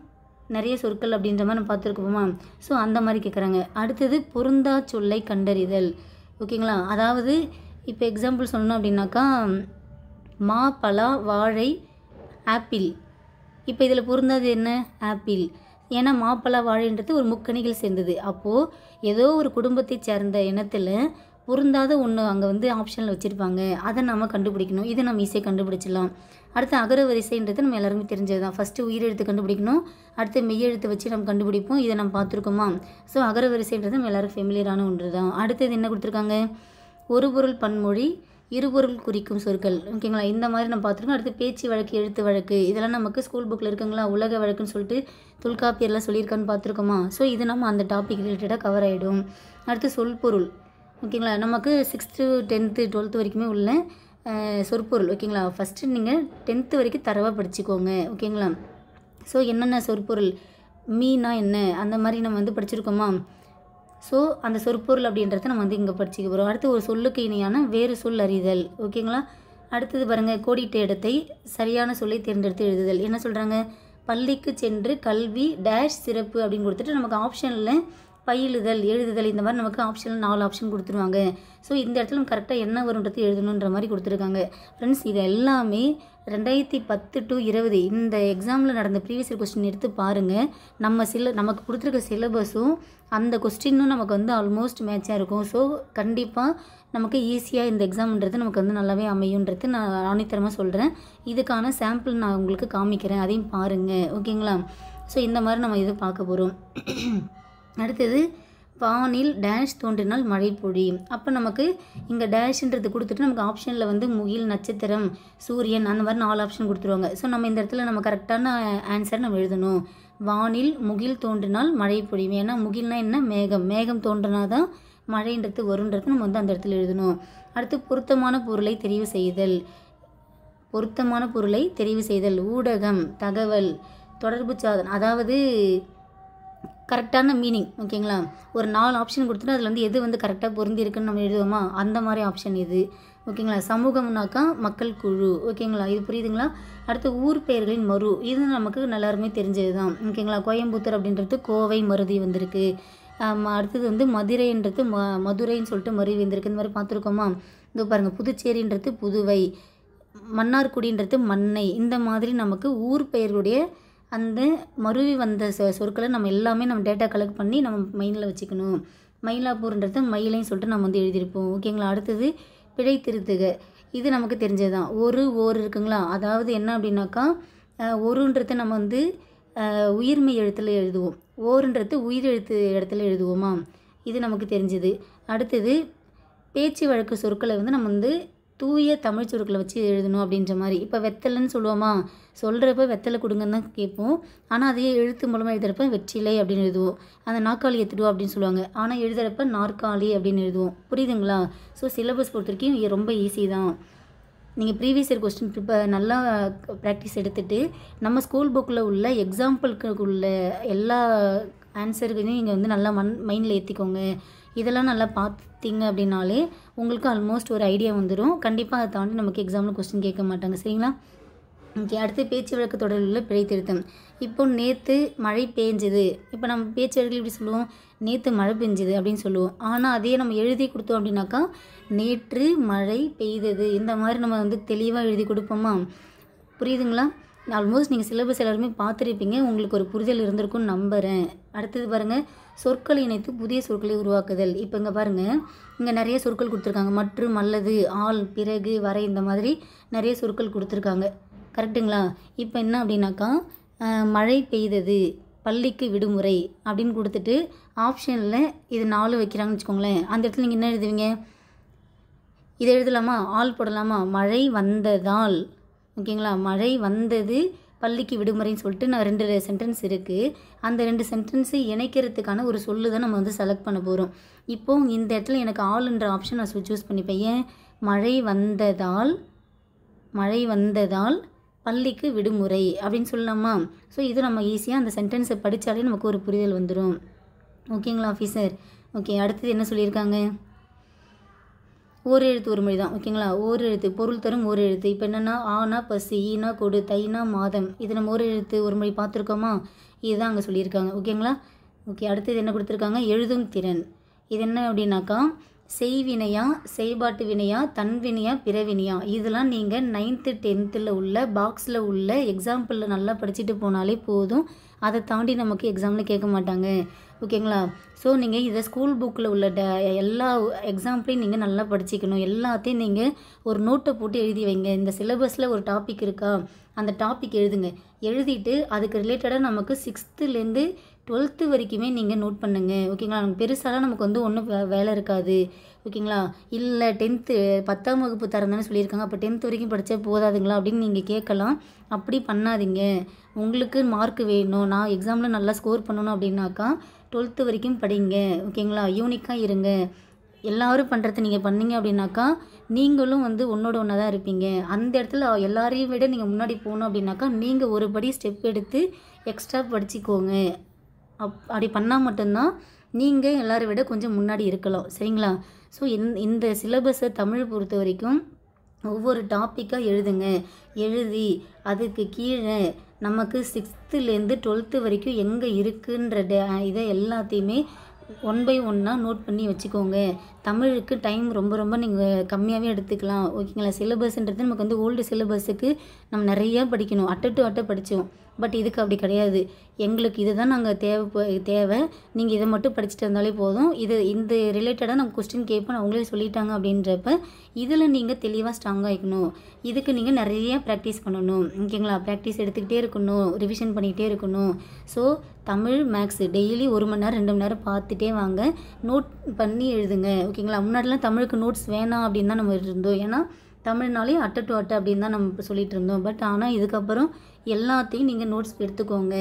நிறைய சொற்கள் அப்படின்ற மாதிரி நம்ம பார்த்துருக்கோமா? ஸோ அந்த மாதிரி கேட்குறாங்க. அடுத்தது பொருந்தா சொல்லை கண்டறிதல். ஓகேங்களா? அதாவது இப்போ எக்ஸாம்பிள் சொல்லணும் அப்படின்னாக்கா, மா, பலா, வாழை, ஆப்பிள். இப்போ இதில் பொருந்தாது என்ன? ஆப்பிள். ஏன்னா மாப்பழா, வாழைன்றது ஒரு முக்கணிகள் சேர்ந்தது. அப்போது ஏதோ ஒரு குடும்பத்தை சேர்ந்த இனத்தில் பொருந்தாத ஒன்று அங்கே வந்து ஆப்ஷனில் வச்சுருப்பாங்க. அதை நம்ம கண்டுபிடிக்கணும். இதை நம்ம ஈஸியாக கண்டுபிடிச்சிடலாம். அடுத்து அகர வரிசைன்றது நம்ம எல்லாருமே தெரிஞ்சது தான். ஃபஸ்ட்டு உயிரெழுத்து கண்டுபிடிக்கணும், அடுத்து மெய்யெழுத்து வச்சு நம்ம கண்டுபிடிப்போம். இதை நம்ம பார்த்துருக்கோமா? ஸோ அகர வரிசைன்றது நம்ம எல்லாருக்கும் ஃபெமிலியரான ஒன்று தான். அடுத்தது என்ன கொடுத்துருக்காங்க? ஒரு பொருள் பன்மொழி, இருபொருள் குறிக்கும் சொற்கள். ஓகேங்களா? இந்த மாதிரி நம்ம பார்த்துருக்கோம். அடுத்து பேச்சு வழக்கு, எழுத்து வழக்கு, இதெல்லாம் நமக்கு ஸ்கூல் புக்கில் இருக்குங்களா? உலக வழக்குன்னு சொல்லிட்டு தொல்காப்பியர்லாம் சொல்லியிருக்கான்னு பார்த்துருக்கோமா? ஸோ இது நம்ம அந்த டாபிக் ரிலேட்டடாக கவர் ஆகிடும். அடுத்து சொல்பொருள். ஓகேங்களா? நமக்கு 6th 10th 12th வரைக்குமே உள்ள சொற்பொருள். ஓகேங்களா? ஃபஸ்ட்டு நீங்கள் 10th வரைக்கும் தரவாக படிச்சுக்கோங்க. ஓகேங்களா? ஸோ என்னென்ன சொற்பொருள், மீனா என்ன, அந்த மாதிரி நம்ம வந்து படிச்சிருக்கோமா? ஸோ அந்த சொற்பொருள் அப்படின்றத நம்ம வந்து இங்கே படிச்சுக்க போகிறோம். அடுத்து ஒரு சொல்லுக்கு இணையான வேறு சொல் அறிதல். ஓகேங்களா? அடுத்தது பாருங்கள், கோடிட்ட இடத்தை சரியான சொல்லை தேர்ந்தெடுத்து எழுதுதல். என்ன சொல்கிறாங்க? பள்ளிக்கு சென்று கல்வி டேஷ் சிறப்பு அப்படின்னு கொடுத்துட்டு நமக்கு ஆப்ஷனில் பயிலுதல், எழுதுதல், இந்த மாதிரி நமக்கு ஆப்ஷனில் 4 ஆப்ஷன் கொடுத்துருவாங்க. ஸோ இந்த இடத்துல நம்ம கரெக்டாக என்ன வரும்ன்றது எழுதணுன்ற மாதிரி கொடுத்துருக்காங்க. ஃப்ரெண்ட்ஸ், இது எல்லாமே 2010 to 20 இந்த எக்ஸாமில் நடந்த ப்ரீவியஸ் இயர் கொஸ்டின் எடுத்து பாருங்கள். நமக்கு கொடுத்துருக்க சிலபஸும் அந்த கொஸ்டினும் நமக்கு வந்து ஆல்மோஸ்ட் மேட்சாக இருக்கும். ஸோ கண்டிப்பாக நமக்கு ஈஸியாக இந்த எக்ஸாம்ன்றது நமக்கு வந்து நல்லாவே அமையுன்றது நான் ஆணித்தரமாக சொல்கிறேன். இதுக்கான சாம்பிள் நான் உங்களுக்கு காமிக்கிறேன், அதையும் பாருங்கள். ஓகேங்களா? ஸோ இந்த மாதிரி நம்ம இது பார்க்க போகிறோம். அடுத்தது வானில் டேஷ் தோன்றினால் மழை பொழியும். அப்போ நமக்கு இங்கே டேஷ்ன்றது கொடுத்துட்டு நமக்கு ஆப்ஷனில் வந்து முகில், நட்சத்திரம், சூரியன், அந்த மாதிரி 4 ஆப்ஷன் கொடுத்துருவாங்க. ஸோ நம்ம இந்த இடத்துல நம்ம கரெக்டான ஆன்சர் நம்ம எழுதணும். வானில் முகில் தோன்றினால் மழை பொழியும். ஏன்னா முகில்னால் என்ன? மேகம். மேகம் தோன்றினா தான் மழைன்றது வருன்றது நம்ம வந்து அந்த இடத்துல எழுதணும். அடுத்து பொருத்தமான பொருளை தெரிவு செய்தல். பொருத்தமான பொருளை தெரிவு செய்தல். ஊடகம், தகவல், தொடர்பு சாதனம், அதாவது கரெக்டான மீனிங். ஓகேங்களா? ஒரு 4 ஆப்ஷன் கொடுத்துட்டு அதில் வந்து எது வந்து கரெக்டாக பொருந்தி இருக்குன்னு நம்ம எழுதுவோமா? அந்த மாதிரி ஆப்ஷன் இது. ஓகேங்களா? சமூகம்னாக்கா மக்கள் குழு. ஓகேங்களா? இது புரியுதுங்களா? அடுத்து ஊர் பெயர்களின் மறு, இது நமக்கு எல்லாருமே தெரிஞ்சது தான். ஓகேங்களா? கோயம்புத்தூர் அப்படின்றது கோவை மருதி வந்திருக்கு. அடுத்தது வந்து மதுரைன்றது மதுரைன்னு சொல்லிட்டு மருவி வந்திருக்கு. இந்த மாதிரி பார்த்துருக்கோமா? இந்த பாருங்கள், புதுச்சேரின்றது புதுவை, மன்னார்குடின்றது மண்ணை. இந்த மாதிரி நமக்கு ஊர் பெயர்களுடைய அந்த மருவி வந்த சொற்களை நம்ம எல்லாமே நம்ம டேட்டா கலெக்ட் பண்ணி நம்ம மைண்டில் வச்சுக்கணும். மயிலாப்பூர்ன்றது மயிலைன்னு சொல்லிட்டு நம்ம வந்து எழுதியிருப்போம். ஓகேங்களா? அடுத்தது பிழை திருத்துக, இது நமக்கு தெரிஞ்சது தான். ஓர் இருக்குங்களா? அதாவது என்ன அப்படின்னாக்கா, ஒருன்றது நம்ம வந்து உயிர்மெய் எழுத்தில் எழுதுவோம், ஓருன்றது உயிரெழுத்து இடத்துல எழுதுவோமா? இது நமக்கு தெரிஞ்சது. அடுத்தது பேச்சு வழக்கு சொற்களை வந்து நம்ம வந்து தூய தமிழ் சொற்களை வச்சு எழுதணும் அப்படின்ற மாதிரி. இப்போ வெத்தலைன்னு சொல்லுவோமா, சொல்கிறப்ப வெத்தலை கொடுங்கன்னு தான் கேட்போம். ஆனால் அதையே எழுத்து மூலமாக எழுதுகிறப்ப வெற்றிலை அப்படின்னு எழுதுவோம். அந்த நாற்காலி எடுத்துடுவோம் அப்படின்னு சொல்லுவாங்க. ஆனால் எழுதுகிறப்ப நாற்காலி அப்படின்னு எழுதுவோம். புரியுதுங்களா? ஸோ சிலபஸ் பொறுத்த வரைக்கும் ரொம்ப ஈஸி தான். நீங்கள் ப்ரீவியஸ் இயர் கொஸ்டின் இப்போ நல்லா ப்ராக்டிஸ் எடுத்துகிட்டு நம்ம ஸ்கூல் புக்கில் உள்ள எக்ஸாம்பிளுக்கு உள்ள எல்லா ஆன்சருக்குமே நீங்கள் வந்து நல்லா மைண்டில் ஏற்றிக்கோங்க. இதெல்லாம் நல்லா பார்த்தீங்க அப்படின்னாலே உங்களுக்கு ஆல்மோஸ்ட் ஒரு ஐடியா வந்துடும். கண்டிப்பாக அதை தாண்டி நமக்கு எக்ஸாமில் கொஸ்டின் கேட்க மாட்டாங்க. சரிங்களா? ஓகே, அடுத்து பேச்சு வழக்கு தொடரில் உள்ள பிழை திருத்தம். இப்போ நேற்று மழை பெஞ்சுது. இப்போ நம்ம பேச்சு வழக்கில் எப்படி சொல்லுவோம், நேற்று மழை பெஞ்சுது அப்படின்னு சொல்லுவோம். ஆனால் அதே நம்ம எழுதி கொடுத்தோம் அப்படின்னாக்கா நேற்று மழை பெய்தது. இந்த மாதிரி நம்ம வந்து தெளிவாக எழுதி கொடுப்போமா? புரியுதுங்களா? ஆல்மோஸ்ட் நீங்கள் சிலபஸ் எல்லாருமே பார்த்துருப்பீங்க. உங்களுக்கு ஒரு புரிதல் இருந்திருக்கும்னு நம்புகிறேன். அடுத்தது பாருங்கள், சொற்களை இணைத்து புதிய சொற்களை உருவாக்குதல். இப்போ இங்கே பாருங்கள், இங்கே நிறைய சொற்கள் கொடுத்துருக்காங்க. மற்றும், அல்லது, ஆள், பிறகு, வரை, இந்த மாதிரி நிறைய சொற்கள் கொடுத்துருக்காங்க. கரெக்டுங்களா? இப்போ என்ன அப்படின்னாக்கா மழை பெய்தது, பள்ளிக்கு விடுமுறை அப்படின்னு கொடுத்துட்டு ஆப்ஷனில் இது 4 வைக்கிறாங்கன்னு வச்சுக்கோங்களேன். அந்த இடத்துல நீங்கள் என்ன எழுதுவீங்க? இதை எழுதலாமா? ஆள் போடலாமா? மழை வந்ததால். ஓகேங்களா? மழை வந்தது, பள்ளிக்கு விடுமுறைன்னு சொல்லிட்டு நான் 2 சென்டென்ஸ் இருக்குது. அந்த 2 சென்டென்ஸை இணைக்கிறதுக்கான ஒரு சொல்லு தான் நம்ம வந்து செலக்ட் பண்ண போகிறோம். இப்போது இந்த இடத்துல எனக்கு ஆளுன்ற ஆப்ஷன் நான் சூஸ் பண்ணிப்பேன். ஏன்? மழை வந்ததால் பள்ளிக்கு விடுமுறை அப்படின்னு சொல்லலாமா? ஸோ இது நம்ம ஈஸியாக அந்த சென்டென்ஸை படித்தாலே நமக்கு ஒரு புரிதல் வந்துடும். ஓகேங்களா ஆஃபீஸர்? ஓகே, அடுத்தது என்ன சொல்லியிருக்காங்க? ஓர் எழுத்து ஒரு மொழி தான். ஓகேங்களா? ஓர் எழுத்து பொருள் தரும் ஓர் எழுத்து. இப்போ என்னென்னா ஆனா பசி, ஈனா கொடு, தைனா மாதம். இது நம்ம ஓர் எழுத்து ஒரு மொழி பார்த்துருக்கோமா? இதுதான் அங்கே சொல்லியிருக்காங்க. ஓகேங்களா? ஓகே, அடுத்தது என்ன கொடுத்துருக்காங்க? எழுதும் திறன். இது என்ன அப்படின்னாக்கா செய்வினையா, செய்பாட்டு வினையா, தன்வினையா, பிறவினையா. இதெல்லாம் நீங்கள் 9th 10th உள்ள பாக்ஸில் உள்ள எக்ஸாம்பிளில் நல்லா படிச்சுட்டு போனாலே போதும். அதை தாண்டி நமக்கு எக்ஸாமில் கேட்க மாட்டாங்க. ஓகேங்களா? ஸோ நீங்கள் இதை ஸ்கூல் புக்கில் உள்ள எல்லா எக்ஸாம்பிளையும் நீங்கள் நல்லா படிச்சுக்கணும். எல்லாத்தையும் நீங்கள் ஒரு நோட்டை போட்டு எழுதி வைங்க. இந்த சிலபஸில் ஒரு டாபிக் இருக்கா, அந்த டாபிக் எழுதுங்க. எழுதிட்டு அதுக்கு ரிலேட்டடாக நமக்கு 6th 12th வரைக்குமே நீங்கள் நோட் பண்ணுங்கள். ஓகேங்களா? நமக்கு பெருசாலாம் நமக்கு வந்து ஒன்றும் வேலை இருக்காது. ஓகேங்களா? இல்லை 10th 10ஆம் வகுப்பு தரந்தானே சொல்லியிருக்காங்க, அப்போ 10th வரைக்கும் படித்தா போதாதுங்களா அப்படின்னு நீங்கள் கேட்கலாம். அப்படி பண்ணாதீங்க. உங்களுக்கு மார்க் வேணும், நான் எக்ஸாமில் நல்லா ஸ்கோர் பண்ணணும் அப்படின்னாக்கா 12th வரைக்கும் படிங்க. ஓகேங்களா? யூனிக்காக இருங்க. எல்லோரும் பண்ணுறத நீங்கள் பண்ணீங்க அப்படின்னாக்கா நீங்களும் வந்து ஒன்றோட ஒன்றா தான் இருப்பீங்க. அந்த இடத்துல எல்லாரையும் விட நீங்கள் முன்னாடி போகணும் அப்படின்னாக்கா நீங்கள் ஒரு படி ஸ்டெப் எடுத்து எக்ஸ்ட்ரா படிச்சுக்கோங்க. அப்படி பண்ணால் மட்டும்தான் நீங்கள் எல்லாரை விட கொஞ்சம் முன்னாடி இருக்கலாம். சரிங்களா? ஸோ இந்த சிலபஸை தமிழ் பொறுத்த வரைக்கும் ஒவ்வொரு டாப்பிக்காக எழுதுங்க. எழுதி அதுக்கு கீழே நமக்கு 6th 12th வரைக்கும் எங்கே இருக்குன்ற இதை எல்லாத்தையுமே 1 by 1 நோட் பண்ணி வச்சுக்கோங்க. தமிழுக்கு டைம் ரொம்ப நீங்கள் கம்மியாகவே எடுத்துக்கலாம். ஓகேங்களா? சிலபஸ்ன்றது நமக்கு வந்து ஓல்டு சிலபஸுக்கு நம்ம நிறையா படிக்கணும். அட்டை டு அட்டை படித்தோம். பட் இதுக்கு அப்படி கிடையாது. எங்களுக்கு இது தான் நாங்கள் தேவை, நீங்கள் இதை மட்டும் படிச்சுட்டு இருந்தாலே போதும். இந்த ரிலேட்டடாக நம்ம கொஸ்டின் கேட்போம், அவங்களே சொல்லிட்டாங்க அப்படின்றப்ப இதில் நீங்கள் தெளிவாக ஸ்ட்ராங்காக இருக்கணும். இதுக்கு நீங்கள் நிறையா ப்ராக்டிஸ் பண்ணணும். ஓகேங்களா? ப்ராக்டிஸ் எடுத்துக்கிட்டே இருக்கணும், ரிவிஷன் பண்ணிக்கிட்டே இருக்கணும். ஸோ தமிழ் மேக்ஸ் டெய்லி 1 மணி நேரம் 2 மணி நேரம் பார்த்துட்டே வாங்க. நோட் பண்ணி எழுதுங்க. ஓகேங்களா? முன்னாடிலாம் தமிழுக்கு நோட்ஸ் வேணாம் அப்படின்னு தான் நம்ம இருந்தோம். ஏன்னா தமிழ்னாலே அட்டை டு அட்டை அப்படின்னு தான் நம்ம சொல்லிகிட்டு இருந்தோம். பட் ஆனால் இதுக்கப்புறம் எல்லாத்தையும் நீங்கள் நோட்ஸ் எடுத்துக்கோங்க.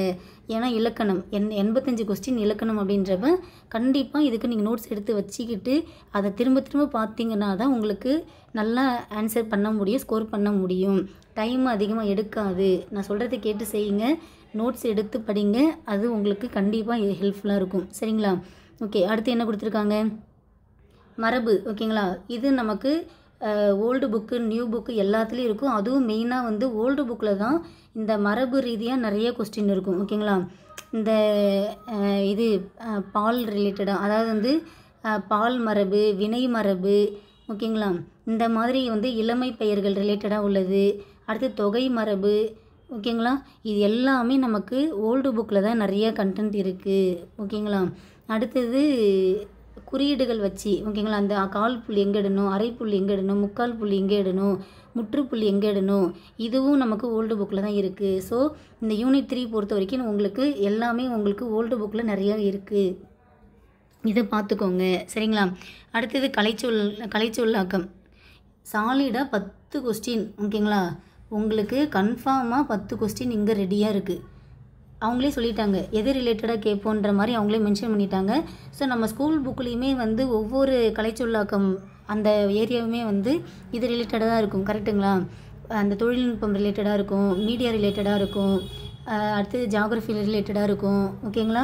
ஏன்னா இலக்கணம் 85 கொஸ்டின் இலக்கணம் அப்படின்றப்ப கண்டிப்பாக இதுக்கு நீங்கள் நோட்ஸ் எடுத்து வச்சுக்கிட்டு அதை திரும்ப பார்த்தீங்கன்னா தான் உங்களுக்கு நல்லா ஆன்சர் பண்ண முடியும், ஸ்கோர் பண்ண முடியும். டைம் அதிகமாக எடுக்காது. நான் சொல்கிறத கேட்டு செய்யுங்க. நோட்ஸ் எடுத்து படிங்க. அது உங்களுக்கு கண்டிப்பாக ஹெல்ப்ஃபுல்லாக இருக்கும். சரிங்களா? ஓகே, அடுத்து என்ன கொடுத்துருக்காங்க? மரபு. ஓகேங்களா? இது நமக்கு ஓல்டு புக்கு நியூ புக்கு எல்லாத்துலேயும் இருக்கும். அதுவும் மெயினாக வந்து ஓல்டு புக்கில் தான் இந்த மரபு ரீதியாக நிறைய கொஸ்டின் இருக்கும். ஓகேங்களா? இந்த இது பால் ரிலேட்டடாக, அதாவது வந்து பால் மரபு, வினை மரபு, ஓகேங்களா? இந்த மாதிரி வந்து இளமை பெயர்கள் ரிலேட்டடாக உள்ளது. அடுத்து தொகை மரபு. ஓகேங்களா? இது எல்லாமே நமக்கு ஓல்டு புக்கில் தான் நிறைய கண்டென்ட் இருக்குது. ஓகேங்களா? அடுத்தது குறியீடுகள் வச்சு, ஓகேங்களா? அந்த கால் புள்ளி எங்கே இடணும், அரை புள்ளி எங்கே இடணும், முக்கால் புள்ளி எங்கே இடணும், முற்றுப்புள்ளி எங்கே இடணும், இதுவும் நமக்கு ஓல்டு புக்கில் தான் இருக்குது. ஸோ இந்த யூனிட் 3 பொறுத்த வரைக்கும் உங்களுக்கு எல்லாமே உங்களுக்கு ஓல்டு புக்கில் நிறையா இருக்குது. இதை பார்த்துக்கோங்க. சரிங்களா? அடுத்தது கலைச்சொல்லாக்கம். சாலிடாக 10 கொஸ்டின் ஓகேங்களா. உங்களுக்கு கன்ஃபார்மாக 10 கொஸ்டின் இங்கே ரெடியாக இருக்குது. அவங்களே சொல்லிட்டாங்க எது ரிலேட்டடாக கேட்போன்ற மாதிரி அவங்களே மென்ஷன் பண்ணிட்டாங்க. ஸோ நம்ம ஸ்கூல் புக்லேயுமே வந்து ஒவ்வொரு கலைச்சொல்லாக்கம் அந்த ஏரியாவுமே வந்து இது ரிலேட்டடாக தான் இருக்கும். கரெக்டுங்களா. அந்த தொழில்நுட்பம் ரிலேட்டடாக இருக்கும், மீடியா ரிலேட்டடாக இருக்கும், அடுத்தது ஜியாகிரஃபி ரிலேட்டடாக இருக்கும், ஓகேங்களா,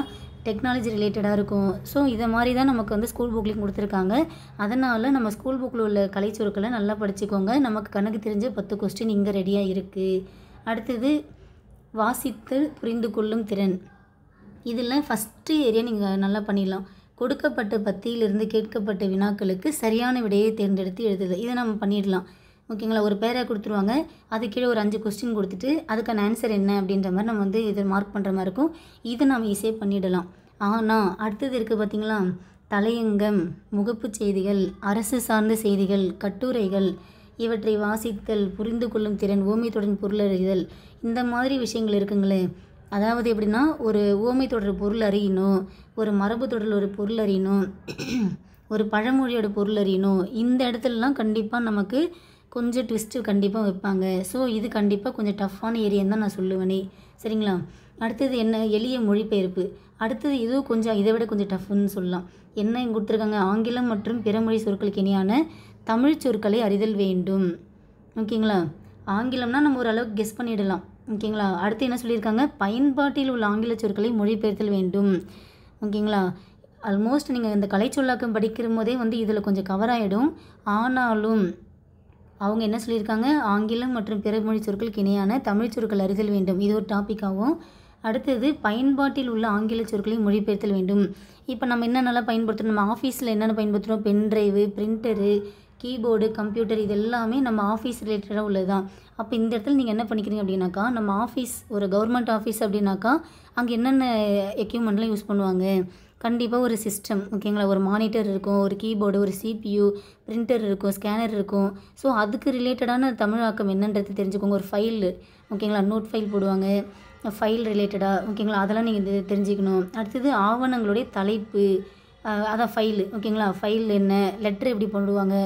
டெக்னாலஜி ரிலேட்டடாக இருக்கும். ஸோ இதை மாதிரி தான் நமக்கு வந்து ஸ்கூல் புக்லேயும் கொடுத்துருக்காங்க. அதனால் நம்ம ஸ்கூல் புக்கில் உள்ள கலைச்சொற்களை நல்லா படிச்சுக்கோங்க. நமக்கு கணக்கு தெரிஞ்ச 10 கொஸ்டின் இங்கே ரெடியாக இருக்குது. அடுத்தது வாசித்தல் புரிந்து கொள்ளும் திறன். இதில் ஃபஸ்ட்டு ஏரியா நீங்கள் நல்லா பண்ணிடலாம். கொடுக்கப்பட்ட பத்தியிலிருந்து கேட்கப்பட்ட வினாக்களுக்கு சரியான விடையை தேர்ந்தெடுத்து எழுதுது. இதை நம்ம பண்ணிடலாம் ஓகேங்களா. ஒரு பேரா கொடுத்துருவாங்க, அது கீழே ஒரு 5 கொஸ்டின் கொடுத்துட்டு அதுக்கான ஆன்சர் என்ன அப்படின்ற மாதிரி நம்ம வந்து இதை மார்க் பண்ணுற மாதிரி இருக்கும். இதை நம்ம ஈஸியாக பண்ணிடலாம். ஆனால் அடுத்தது இருக்குது பார்த்திங்களா, தலையங்கம், முகப்பு செய்திகள், அரசு சார்ந்த செய்திகள், கட்டுரைகள், இவற்றை வாசித்தல், புரிந்து கொள்ளும் திறன், ஓமைத்தொடரின் பொருளறிதல், இந்த மாதிரி விஷயங்கள் இருக்குங்களே. அதாவது எப்படின்னா, ஒரு ஓமைத்தொடர் பொருள் அறியணும், ஒரு மரபு தொடரில் ஒரு பொருள் அறியணும், ஒரு பழமொழியோட பொருள் அறியணும். இந்த இடத்துலலாம் கண்டிப்பாக நமக்கு கொஞ்சம் ட்விஸ்ட்டு கண்டிப்பாக வைப்பாங்க. ஸோ இது கண்டிப்பாக கொஞ்சம் டஃப்பான ஏரியான்னு தான் நான் சொல்லுவேனே. சரிங்களா. அடுத்தது என்ன, எளிய மொழிபெயர்ப்பு. அடுத்தது இதுவும் கொஞ்சம் இதை விட கொஞ்சம் டஃப்னு சொல்லலாம். என்ன இங்கே கொடுத்துருக்காங்க, ஆங்கிலம் மற்றும் பிற மொழி சொற்களுக்கு இணையான தமிழ் சொற்களை அறிதல் வேண்டும். ஓகேங்களா. ஆங்கிலம்னா நம்ம ஓரளவுக்கு கெஸ் பண்ணிடலாம். ஓகேங்களா. அடுத்து என்ன சொல்லியிருக்காங்க, பயன்பாட்டில் உள்ள ஆங்கில சொற்களை மொழிபெயர்த்தல் வேண்டும். ஓகேங்களா. ஆல்மோஸ்ட் நீங்கள் இந்த கலைச்சொல்லாக்கம் படிக்கிற போதே வந்து இதில் கொஞ்சம் கவர் ஆகிடும். ஆனாலும் அவங்க என்ன சொல்லியிருக்காங்க, ஆங்கிலம் மற்றும் பிற மொழி சொற்களுக்கு இணையான தமிழ் சொற்கள் அறிதல் வேண்டும். இது ஒரு டாப்பிக்காகவும். அடுத்தது பயன்பாட்டில் உள்ள ஆங்கில சொற்களை மொழிபெயர்த்தல் வேண்டும். இப்போ நம்ம என்னென்னலாம் பயன்படுத்துகிறோம், நம்ம ஆஃபீஸில் என்னென்ன பயன்படுத்துகிறோம், பென்ட்ரைவு, பிரிண்டரு, கீபோர்டு, கம்ப்யூட்டர், இது எல்லாமே நம்ம ஆஃபீஸ் ரிலேட்டடாக உள்ளது தான். அப்போ இந்த இடத்துல நீங்கள் என்ன பண்ணிக்கிறீங்க அப்படின்னாக்கா, நம்ம ஆஃபீஸ் ஒரு கவர்மெண்ட் ஆஃபீஸ் அப்படின்னாக்கா அங்கே என்னென்ன எக்யூப்மெண்ட்லாம் யூஸ் பண்ணுவாங்க, கண்டிப்பாக ஒரு சிஸ்டம் ஓகேங்களா, ஒரு மானிட்டர் இருக்கும், ஒரு கீபோர்டு, ஒரு சிபியு, பிரிண்டர் இருக்கும், ஸ்கேனர் இருக்கும். ஸோ அதுக்கு ரிலேட்டடான தமிழாக்கம் என்னன்றது தெரிஞ்சுக்கோங்க. ஒரு ஃபைல் ஓகேங்களா, நோட் ஃபைல் போடுவாங்க, ஃபைல் ரிலேட்டடாக ஓகேங்களா, அதெல்லாம் நீங்கள் தெரிஞ்சுக்கணும். அடுத்தது ஆவணங்களுடைய தலைப்பு, அதான் ஃபைலு ஓகேங்களா, ஃபைல் என்ன, லெட்ரு எப்படி போடுவாங்க,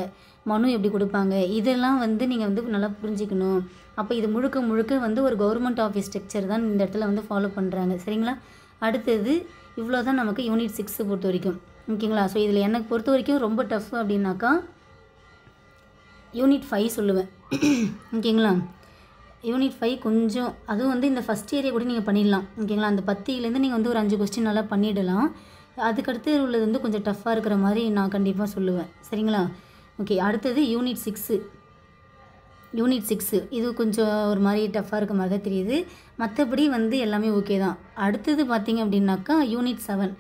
மனு எப்படி கொடுப்பாங்க, இதெல்லாம் வந்து நீங்கள் வந்து நல்லா புரிஞ்சிக்கணும். அப்போ இது முழுக்க முழுக்க வந்து ஒரு கவர்மெண்ட் ஆஃபீஸ் ஸ்ட்ரக்சர் தான் இந்த இடத்துல வந்து ஃபாலோ பண்ணுறாங்க. சரிங்களா. அடுத்தது இவ்வளோ தான் நமக்கு யூனிட் 6 பொறுத்த வரைக்கும் ஓகேங்களா. ஸோ இதில் எனக்கு பொறுத்த வரைக்கும் ரொம்ப டஃப் அப்படின்னாக்கா யூனிட் 5 சொல்லுவேன். ஓகேங்களா. யூனிட் 5 கொஞ்சம் அதுவும் வந்து இந்த ஃபஸ்ட் ஏரியா கூட நீங்கள் பண்ணிடலாம் ஓகேங்களா. அந்த 10லேருந்து நீங்கள் வந்து ஒரு 5 கொஸ்டின் நல்லா பண்ணிடலாம். அதுக்கடுத்து உள்ளது வந்து கொஞ்சம் டஃப்பாக இருக்கிற மாதிரி நான் கண்டிப்பாக சொல்லுவேன். சரிங்களா. ஓகே. அடுத்தது யூனிட் 6 இது கொஞ்சம் ஒரு மாதிரி டஃப்பாக இருக்க மாதிரி தான் தெரியுது. மற்றபடி வந்து எல்லாமே ஓகே தான். அடுத்தது பார்த்திங்க அப்படின்னாக்கா யூனிட் 7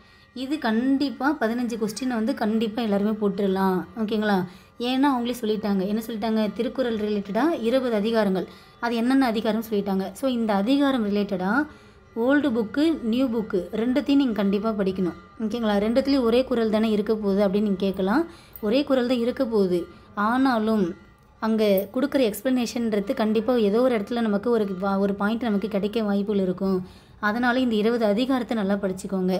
இது கண்டிப்பாக 15 கொஸ்டினை வந்து கண்டிப்பாக எல்லாருமே போட்டுடலாம் ஓகேங்களா. ஏன்னா அவங்களே சொல்லிட்டாங்க, என்ன சொல்லிட்டாங்க, திருக்குறள் ரிலேட்டடாக 20 அதிகாரங்கள், அது என்னென்ன அதிகாரம் சொல்லிட்டாங்க. ஸோ இந்த அதிகாரம் ரிலேட்டடாக ஓல்டு புக்கு நியூ புக்கு ரெண்டுத்தையும் நீங்கள் கண்டிப்பாக படிக்கணும் ஓகேங்களா. ரெண்டுத்துலேயும் ஒரே குறள் தானே இருக்க போகுது அப்படின்னு நீங்கள் கேட்கலாம். ஒரே குறள் தான் இருக்க போகுது. ஆனாலும் அங்கே கொடுக்குற எக்ஸ்ப்ளனேஷன்றது கண்டிப்பாக ஏதோ ஒரு இடத்துல நமக்கு ஒரு பாயிண்ட் நமக்கு கிடைக்க வாய்ப்புகள் இருக்கும். அதனால் இந்த 20 அதிகாரத்தை நல்லா படிச்சுக்கோங்க.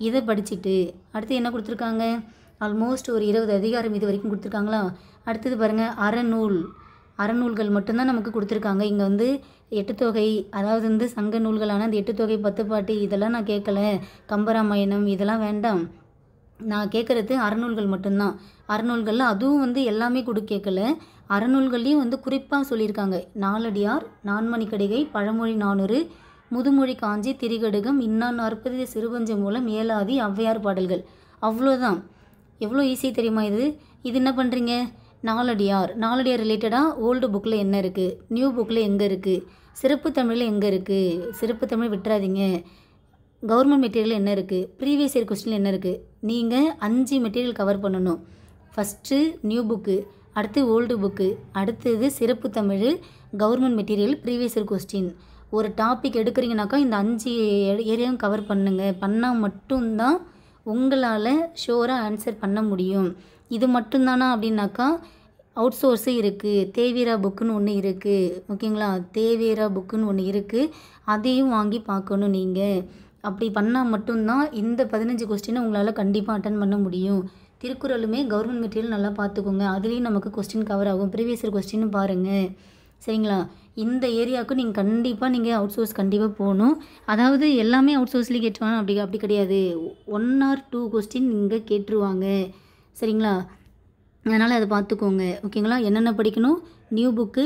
இதை படிச்சுட்டு அடுத்து என்ன கொடுத்துருக்காங்க, ஆல்மோஸ்ட் ஒரு 20 அதிகாரம் இது வரைக்கும் கொடுத்துருக்காங்களா. அடுத்தது பாருங்கள், அறநூல்கள் மட்டும்தான் நமக்கு கொடுத்துருக்காங்க. இங்கே வந்து 8 தொகை, அதாவது வந்து சங்க நூல்களான அந்த 8 தொகை 10 பாட்டு இதெல்லாம் நான் கேட்கல. கம்பராமாயணம் இதெல்லாம் வேண்டாம். நான் கேட்குறது அறநூல்கள் மட்டும்தான். அறநூல்களில் அதுவும் வந்து எல்லாமே கேட்கல. அறநூல்கள்லேயும் வந்து குறிப்பாக சொல்லியிருக்காங்க, நாலடியார், நான்மணிக்கடிகை, பழமொழி 400, முதுமொழி காஞ்சி, திரிகடுகம், இன்னா 40, சிறுபஞ்ச மூலம், ஏலாதி, ஔவையார் பாடல்கள். அவ்வளோதான். எவ்வளோ ஈஸி தெரியுமா இது. என்ன பண்ணுறீங்க, நாலடியார் ரிலேட்டடாக ஓல்டு புக்கில் என்ன இருக்குது, நியூ புக்கில் எங்கே இருக்குது, சிறப்பு தமிழில் எங்கே இருக்குது, சிறப்பு தமிழ் விட்டுறாதீங்க, கவர்மெண்ட் மெட்டீரியல் என்ன இருக்குது, ப்ரீவியஸ் இயர் கொஸ்டின் என்ன இருக்குது. நீங்கள் 5 மெட்டீரியல் கவர் பண்ணணும். ஃபஸ்ட்டு நியூ புக்கு, அடுத்து ஓல்டு புக்கு, அடுத்தது சிறப்பு Tamil, government material, previous year question. ஒரு டாபிக் எடுக்கிறீங்கனாக்கா இந்த 5 ஏரியாவும் கவர் பண்ணால் மட்டும்தான் உங்களால் ஷோராக ஆன்சர் பண்ண முடியும். இது மட்டும்தானா அப்படின்னாக்கா அவுட் சோர்ஸு இருக்குது, தேவீரா புக்குன்னு ஒன்று இருக்குது ஓகேங்களா. தேவேரா புக்குன்னு ஒன்று இருக்குது, அதையும் வாங்கி பார்க்கணும் நீங்கள். அப்படி பண்ணால் மட்டும்தான் இந்த 15 கொஸ்டினை உங்களால் கண்டிப்பாக அட்டன் பண்ண முடியும். திருக்குறளுமே கவர்மெண்ட் மெட்டீரியல் நல்லா பார்த்துக்கோங்க. அதுலேயும் நமக்கு கொஸ்டின் கவர் ஆகும். ப்ரீவியஸ் இயர் கொஸ்டின் பாருங்கள். சரிங்களா? இந்த ஏரியாவுக்கு நீங்கள் கண்டிப்பாக அவுட் சோர்ஸ் கண்டிப்பாக போகணும். அதாவது எல்லாமே அவுட் சோர்ஸ்லேயே கேட்டுருவாங்க அப்படி கிடையாது. 1 or 2 கொஸ்டின் இங்கே கேட்டுருவாங்க. சரிங்களா? அதனால் அதை பார்த்துக்கோங்க. ஓகேங்களா? என்னென்ன படிக்கணும்? நியூ புக்கு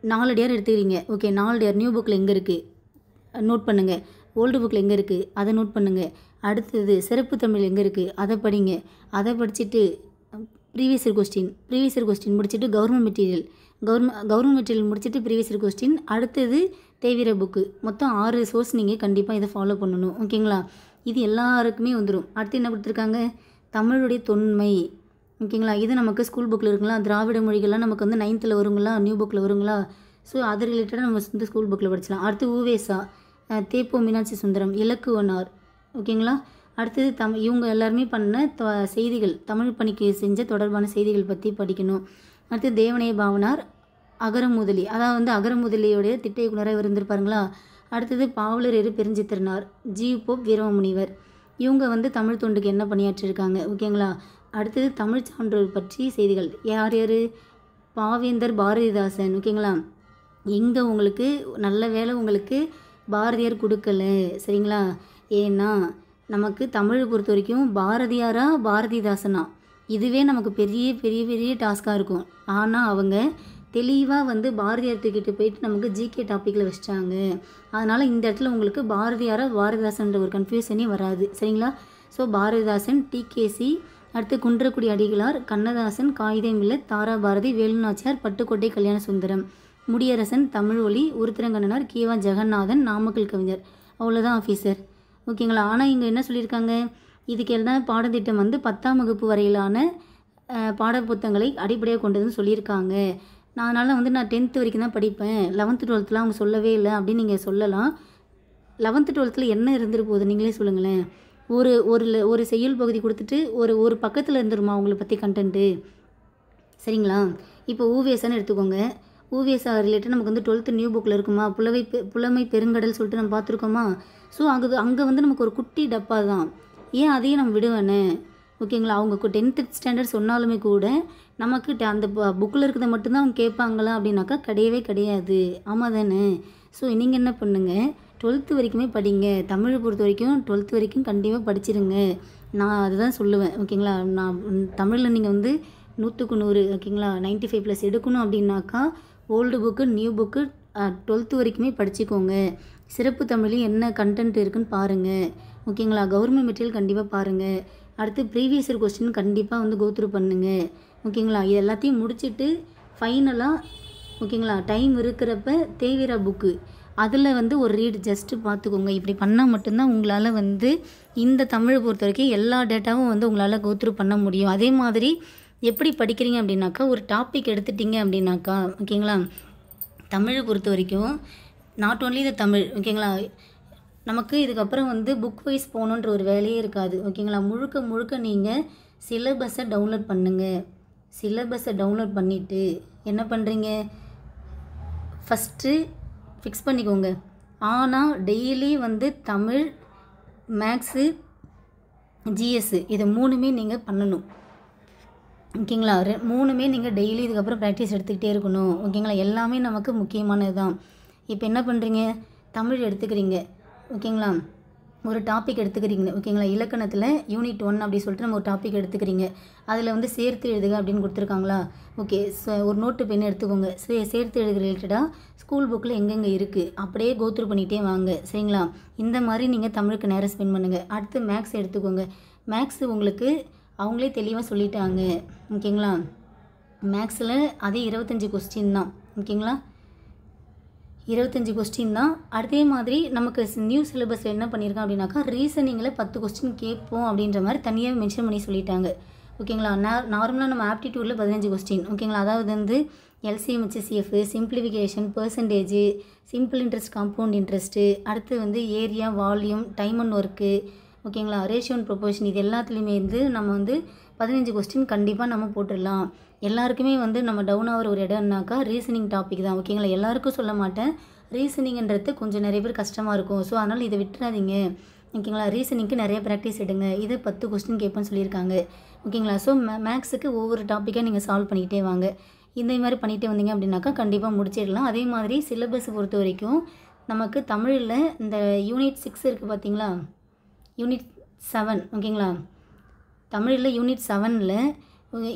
4 டேர் எடுத்துக்கிறீங்க. ஓகே, 4 டேர் நியூ புக்கில் எங்கே இருக்குது நோட் பண்ணுங்கள். ஓல்டு புக்கில் எங்கே இருக்குது அதை நோட் பண்ணுங்கள். அடுத்தது சிறப்பு தமிழ் எங்கே இருக்குது அதை படிங்க. அதை படிச்சுட்டு ப்ரீவியஸ் இயர் கொஸ்டின் முடிச்சுட்டு கவர்மெண்ட் மெட்டீரியல் முடிச்சுட்டு ப்ரீவியஸ் இயர் கொஸ்டின். அடுத்தது தேவிர புக்கு. மொத்தம் 6 சோர்ஸ் நீங்கள் கண்டிப்பாக இதை ஃபாலோ பண்ணணும். ஓகேங்களா? இது எல்லாருக்குமே வந்துடும். அடுத்து என்ன கொடுத்துருக்காங்க? தமிழுடைய தொன்மை. ஓகேங்களா? இது நமக்கு ஸ்கூல் புக்கில் இருக்குங்களா? திராவிட மொழிகள்லாம் நமக்கு வந்து 9th வருங்களா? நியூ புக்கில் வருங்களா? ஸோ அது ரிலேட்டடாக நம்ம வந்து ஸ்கூல் புக்கில் படிச்சலாம். அடுத்து ஊவேசா, தேப்போ மீனாட்சி சுந்தரம், இலக்குவனார். ஓகேங்களா? அடுத்தது இவங்க எல்லாருமே பண்ண செய்திகள், தமிழ் பணிக்கு செஞ்ச தொடர்பான செய்திகள் பற்றி படிக்கணும். அடுத்து தேவனைய பாவனார், அகரமுதலி, அதாவது வந்து அகரமுதலியோடைய திட்ட இயக்குனராக இருந்திருப்பாருங்களா? அடுத்தது பாவலரேறு பெருஞ்சித்திரனார், போப் வீரமுனிவர். இவங்க வந்து தமிழ் தொண்டுக்கு என்ன பணியாற்றிருக்காங்க. ஓகேங்களா? அடுத்தது தமிழ் சான்றோர் பற்றி செய்திகள். யார் பாவேந்தர் பாரதிதாசன். ஓகேங்களா? எங்கே உங்களுக்கு நல்ல வேலை உங்களுக்கு பாரதியார் கொடுக்கல. சரிங்களா? ஏன்னா நமக்கு தமிழை பொறுத்த வரைக்கும் பாரதியாரா பாரதிதாசனா இதுவே நமக்கு பெரிய பெரிய பெரிய டாஸ்காக இருக்கும். ஆனால் அவங்க தெளிவாக வந்து பாரதியார் தூக்கிட்டு போயிட்டு நமக்கு ஜிகே டாப்பிக்கில் வச்சிட்டாங்க. அதனால் இந்த இடத்துல உங்களுக்கு பாரதியாரா பாரதிதாசன்ற ஒரு கன்ஃபியூஷனே வராது. சரிங்களா? ஸோ பாரதிதாசன், டிகேசி, அடுத்து குன்றக்குடி அடிகளார், கண்ணதாசன், காகிதமில்லை, தாரா பாரதி, வேலுநாச்சியார், பட்டுக்கோட்டை கல்யாண சுந்தரம், முடியரசன், தமிழ் ஒளி, உருத்திரங்கண்ணனார், கீவா ஜெகநாதன், நாமக்கல் கவிஞர். அவ்வளோதான் ஆஃபீஸர். ஓகேங்களா? ஆனால் இங்கே என்ன சொல்லியிருக்காங்க? இதுக்கு எல்லாம் பாடத்திட்டம் வந்து 10ஆம் வகுப்பு வரையிலான பாடப்புத்தகங்களை அடிப்படையாக கொண்டதுன்னு சொல்லியிருக்காங்க. அதனால் வந்து நான் 10th வரைக்கும் தான் படிப்பேன், 11th 12thலாம் அவங்க சொல்லவே இல்லை அப்படின்னு நீங்கள் சொல்லலாம். 11th 12th என்ன இருந்துட்டு போகுது நீங்களே சொல்லுங்களேன். ஒரு செய்யுள் பகுதி கொடுத்துட்டு ஒரு பக்கத்தில் இருந்துருமா அவங்கள பற்றி கண்டென்ட்டு. சரிங்களா? இப்போ ஊவேசான்னு எடுத்துக்கோங்க. ஊவேசா ரிலேட்டட் நமக்கு வந்து 12th நியூ புக்கில் இருக்குமா? புலமை பெருங்கடல் சொல்லிட்டு நம்ம பார்த்துருக்கோமா? ஸோ அங்கே வந்து நமக்கு ஒரு குட்டி டப்பா தான். ஏன் அதையும் நம்ம விடுவேனே? ஓகேங்களா? அவங்க 10th ஸ்டாண்டர்ட் சொன்னாலுமே கூட நமக்கு அந்த புக்கில் இருக்கிறத மட்டும்தான் அவங்க கேட்பாங்களா அப்படின்னாக்கா கிடையவே கிடையாது. ஆமாம் தானே? ஸோ நீங்கள் என்ன பண்ணுங்கள், 12th வரைக்குமே படிங்க. தமிழை பொறுத்த வரைக்கும் 12th வரைக்கும் கண்டிப்பாக படிச்சிருங்க. நான் அதுதான் சொல்லுவேன். ஓகேங்களா? நான் தமிழில் நீங்கள் வந்து 100க்கு 100 ஓகேங்களா 95+ எடுக்கணும் அப்படின்னாக்கா old book new book 12th வரைக்குமே படிச்சுக்கோங்க. சிறப்பு தமிழில் என்ன கண்டென்ட் இருக்குன்னு பாருங்கள். ஓகேங்களா? கவர்மெண்ட் மெட்டீரியல் கண்டிப்பாக பாருங்கள். அடுத்து ப்ரீவியஸ் இயர் கொஸ்டின் கண்டிப்பாக வந்து கோத்ரூ பண்ணுங்கள். ஓகேங்களா? இது எல்லாத்தையும் முடிச்சுட்டு ஃபைனலாக ஓகேங்களா டைம் இருக்கிறப்ப தேவிரா புக்கு அதில் வந்து ஒரு ரீட் ஜஸ்ட்டு பார்த்துக்கோங்க. இப்படி பண்ணால் மட்டும்தான் உங்களால் வந்து இந்த தமிழை பொறுத்த வரைக்கும் எல்லா டேட்டாவும் வந்து உங்களால் கோத்ரூ பண்ண முடியும். அதே மாதிரி எப்படி படிக்கிறீங்க அப்படின்னாக்கா ஒரு டாபிக் எடுத்துட்டிங்க அப்படின்னாக்கா ஓகேங்களா தமிழை பொறுத்த வரைக்கும் நாட் ஓன்லி த தமிழ். ஓகேங்களா? நமக்கு இதுக்கப்புறம் வந்து புக் வைஸ் போகணுன்ற ஒரு வேலையே இருக்காது. ஓகேங்களா? முழுக்க நீங்கள் சிலபஸை டவுன்லோட் பண்ணுங்கள். சிலபஸை டவுன்லோட் பண்ணிவிட்டு என்ன பண்ணுறீங்க, ஃபஸ்ட்டு ஃபிக்ஸ் பண்ணிக்கோங்க. ஆனால் டெய்லி வந்து தமிழ், மேக்ஸு, ஜிஎஸ்ஸு இது 3மே நீங்கள் பண்ணணும். ஓகேங்களா? 3மே நீங்கள் டெய்லி இதுக்கப்புறம் ப்ராக்டிஸ் எடுத்துக்கிட்டே இருக்கணும். ஓகேங்களா? எல்லாமே நமக்கு முக்கியமானது தான். இப்போ என்ன பண்ணுறீங்க, தமிழ் எடுத்துக்கிறீங்க. ஓகேங்களா? ஒரு டாபிக் எடுத்துக்கிறீங்க. ஓகேங்களா? இலக்கணத்தில் யூனிட் 1 அப்படி சொல்லிட்டு நம்ம ஒரு டாபிக் எடுத்துக்கிறீங்க. அதில் வந்து சேர்த்து எழுதுக அப்படின்னு கொடுத்துருக்காங்களா? ஓகே, ஒரு நோட்டு பென் எடுத்துக்கோங்க. சேர்த்து எழுதுக ரிலேட்டடாக ஸ்கூல் புக்கில் எங்கெங்கே இருக்குது அப்படியே கோத்ரூ பண்ணிகிட்டே வாங்க. சரிங்களா? இந்த மாதிரி நீங்கள் தமிழுக்கு நேரம் ஸ்பெண்ட் பண்ணுங்கள். அடுத்து மேக்ஸ் எடுத்துக்கோங்க. மேக்ஸு உங்களுக்கு அவங்களே தெளிவாக சொல்லிட்டாங்க. ஓகேங்களா? மேக்ஸில் அதே 25 கொஸ்டின் தான். ஓகேங்களா? 25 கொஸ்டின் தான். அதே மாதிரி நமக்கு நியூ சிலபஸில் என்ன பண்ணியிருக்காங்க அப்படின்னாக்கா ரீசனிங்கில் 10 கொஸ்டின் கேட்போம் அப்படின்ற மாதிரி தனியாக மென்ஷன் பண்ணி சொல்லிட்டாங்க. ஓகேங்களா? நார்மலாக நம்ம ஆப்டிடியூடில் 15 கொஸ்டின். ஓகேங்களா? அதாவது வந்து LCM, HCF, simplification, percentage, simple interest, compound interest, அடுத்து வந்து area, volume, time and work, ஓகேங்களா, ரேஷியோ அண்ட் ப்ரொபோர்ஷன், இது எல்லாத்துலேயுமே வந்து நம்ம வந்து 15 கொஸ்டின் கண்டிப்பாக நம்ம போட்டுடலாம். எல்லாருக்குமே வந்து நம்ம டவுன் ஆகிற ஒரு இடம்னாக்கா ரீசனிங் டாபிக் தான். ஓகேங்களா? எல்லாருக்கும் சொல்ல மாட்டேன், ரீசனிங்கிறது கொஞ்சம் நிறைய பேர் கஷ்டமாக இருக்கும். ஸோ அதனால் இதை விட்டுறாதீங்க. ஓகேங்களா. ரீசனிங்க்கு நிறைய ப்ராக்டிஸ் எடுங்க. இது 10 கொஸ்டின் கேட்பேன்னு சொல்லியிருக்காங்க. ஓகேங்களா. ஸோ மேக்ஸுக்கு ஒவ்வொரு டாப்பிக்காக நீங்கள் சால்வ் பண்ணிக்கிட்டே வாங்க. இந்த மாதிரி பண்ணிகிட்டே வந்தீங்க அப்படின்னாக்கா கண்டிப்பாக முடிச்சிடலாம். அதே மாதிரி சிலபஸ் பொறுத்த வரைக்கும் நமக்கு தமிழில் இந்த யூனிட் 6 இருக்குது பார்த்தீங்களா, யூனிட் 7 ஓகேங்களா. தமிழில் யூனிட் 7ல்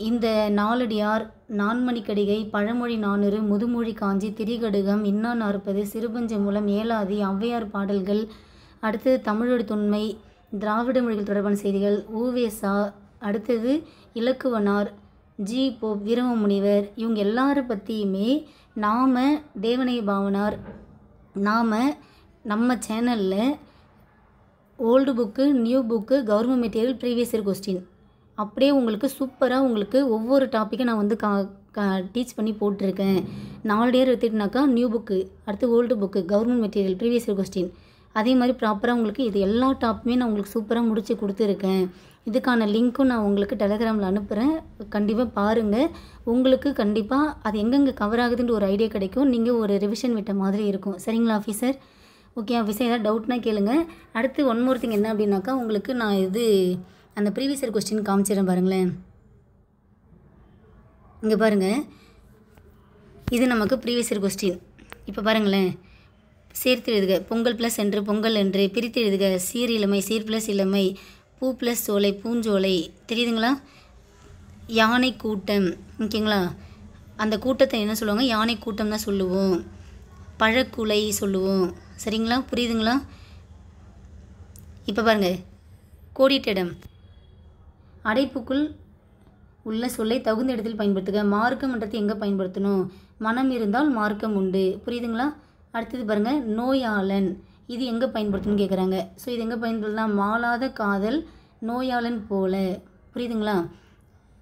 இந்த நாலடியார், நான்மணிக்கடிகை, பழமொழி 400, முதுமொழி காஞ்சி, திரிகடுகம், இன்னா 40, சிறுபஞ்ச மூலம், ஏலாதி, ஔவையார் பாடல்கள், அடுத்தது தமிழோடு தொன்மை, திராவிட மொழிகள் தொடர்பான செய்திகள், ஊவேசா, அடுத்தது இலக்குவனார், ஜி போப், வீரம முனிவர், இவங்க எல்லாரை பற்றியுமே நாம் தேவனைய பாவனார் நம்ம சேனலில் old book, new book, government material, previous year question அப்படியே உங்களுக்கு சூப்பராக உங்களுக்கு ஒவ்வொரு டாப்பிக்கை நான் வந்து டீச் பண்ணி போட்டிருக்கேன். 4 இயர் எடுத்துகிட்டுனாக்கா நியூ புக்கு, அடுத்து old book, government material, previous year question, அதே மாதிரி ப்ராப்பராக உங்களுக்கு இது எல்லா டாப்புமே நான் உங்களுக்கு சூப்பராக முடித்து கொடுத்துருக்கேன். இதுக்கான லிங்க்கும் நான் உங்களுக்கு டெலகிராமில் அனுப்புகிறேன். கண்டிப்பாக பாருங்கள். உங்களுக்கு கண்டிப்பாக அது எங்கெங்கே கவர் ஆகுதுன்ற ஒரு ஐடியா கிடைக்கும். நீங்கள் ஒரு ரிவிஷன் விட்ட மாதிரி இருக்கும். சரிங்களா ஆஃபீஸர்? ஓகே ஆஃபீஸர், ஏதாவது டவுட்னா கேளுங்க. அடுத்து ஒன் மோர் திங் என்ன அப்படின்னாக்கா, உங்களுக்கு நான் இது அந்த ப்ரீவியஸ் இயர் கொஸ்டின் காமிச்சிடறேன் பாருங்களேன். இங்கே பாருங்கள், இது நமக்கு ப்ரீவியஸ் இயர் கொஸ்டின். இப்போ பாருங்களேன், சேர்த்து எழுதுக, பொங்கல் ப்ளஸ் என்று, பொங்கல் என்று, பிரித்து எழுதுக, சீர் இளமை, சீர் ப்ளஸ் இளமை, பூ ப்ளஸ் சோலை, பூஞ்சோலை, தெரியுதுங்களா, யானை கூட்டம், ஓகேங்களா. அந்த கூட்டத்தை என்ன சொல்லுவாங்க, யானை கூட்டம் தான் சொல்லுவோம், பழக்குலை சொல்லுவோம். சரிங்களா, புரியுதுங்களா. இப்போ பாருங்கள், கோடிட்டிடம், அடைப்புக்குள் உள்ள சொல்லை தகுந்த இடத்தில் பயன்படுத்துக, மார்க்கம்ன்றது எங்கே பயன்படுத்தணும், மனம் இருந்தால் மார்க்கம் உண்டு. புரியுதுங்களா. அடுத்தது பாருங்கள், நோயாளன், இது எங்கே பயன்படுத்தணும்னு கேட்குறாங்க. ஸோ இது எங்கே பயன்படுத்தலாம், மாளாத காதல், நோயாளன் போல. புரியுதுங்களா.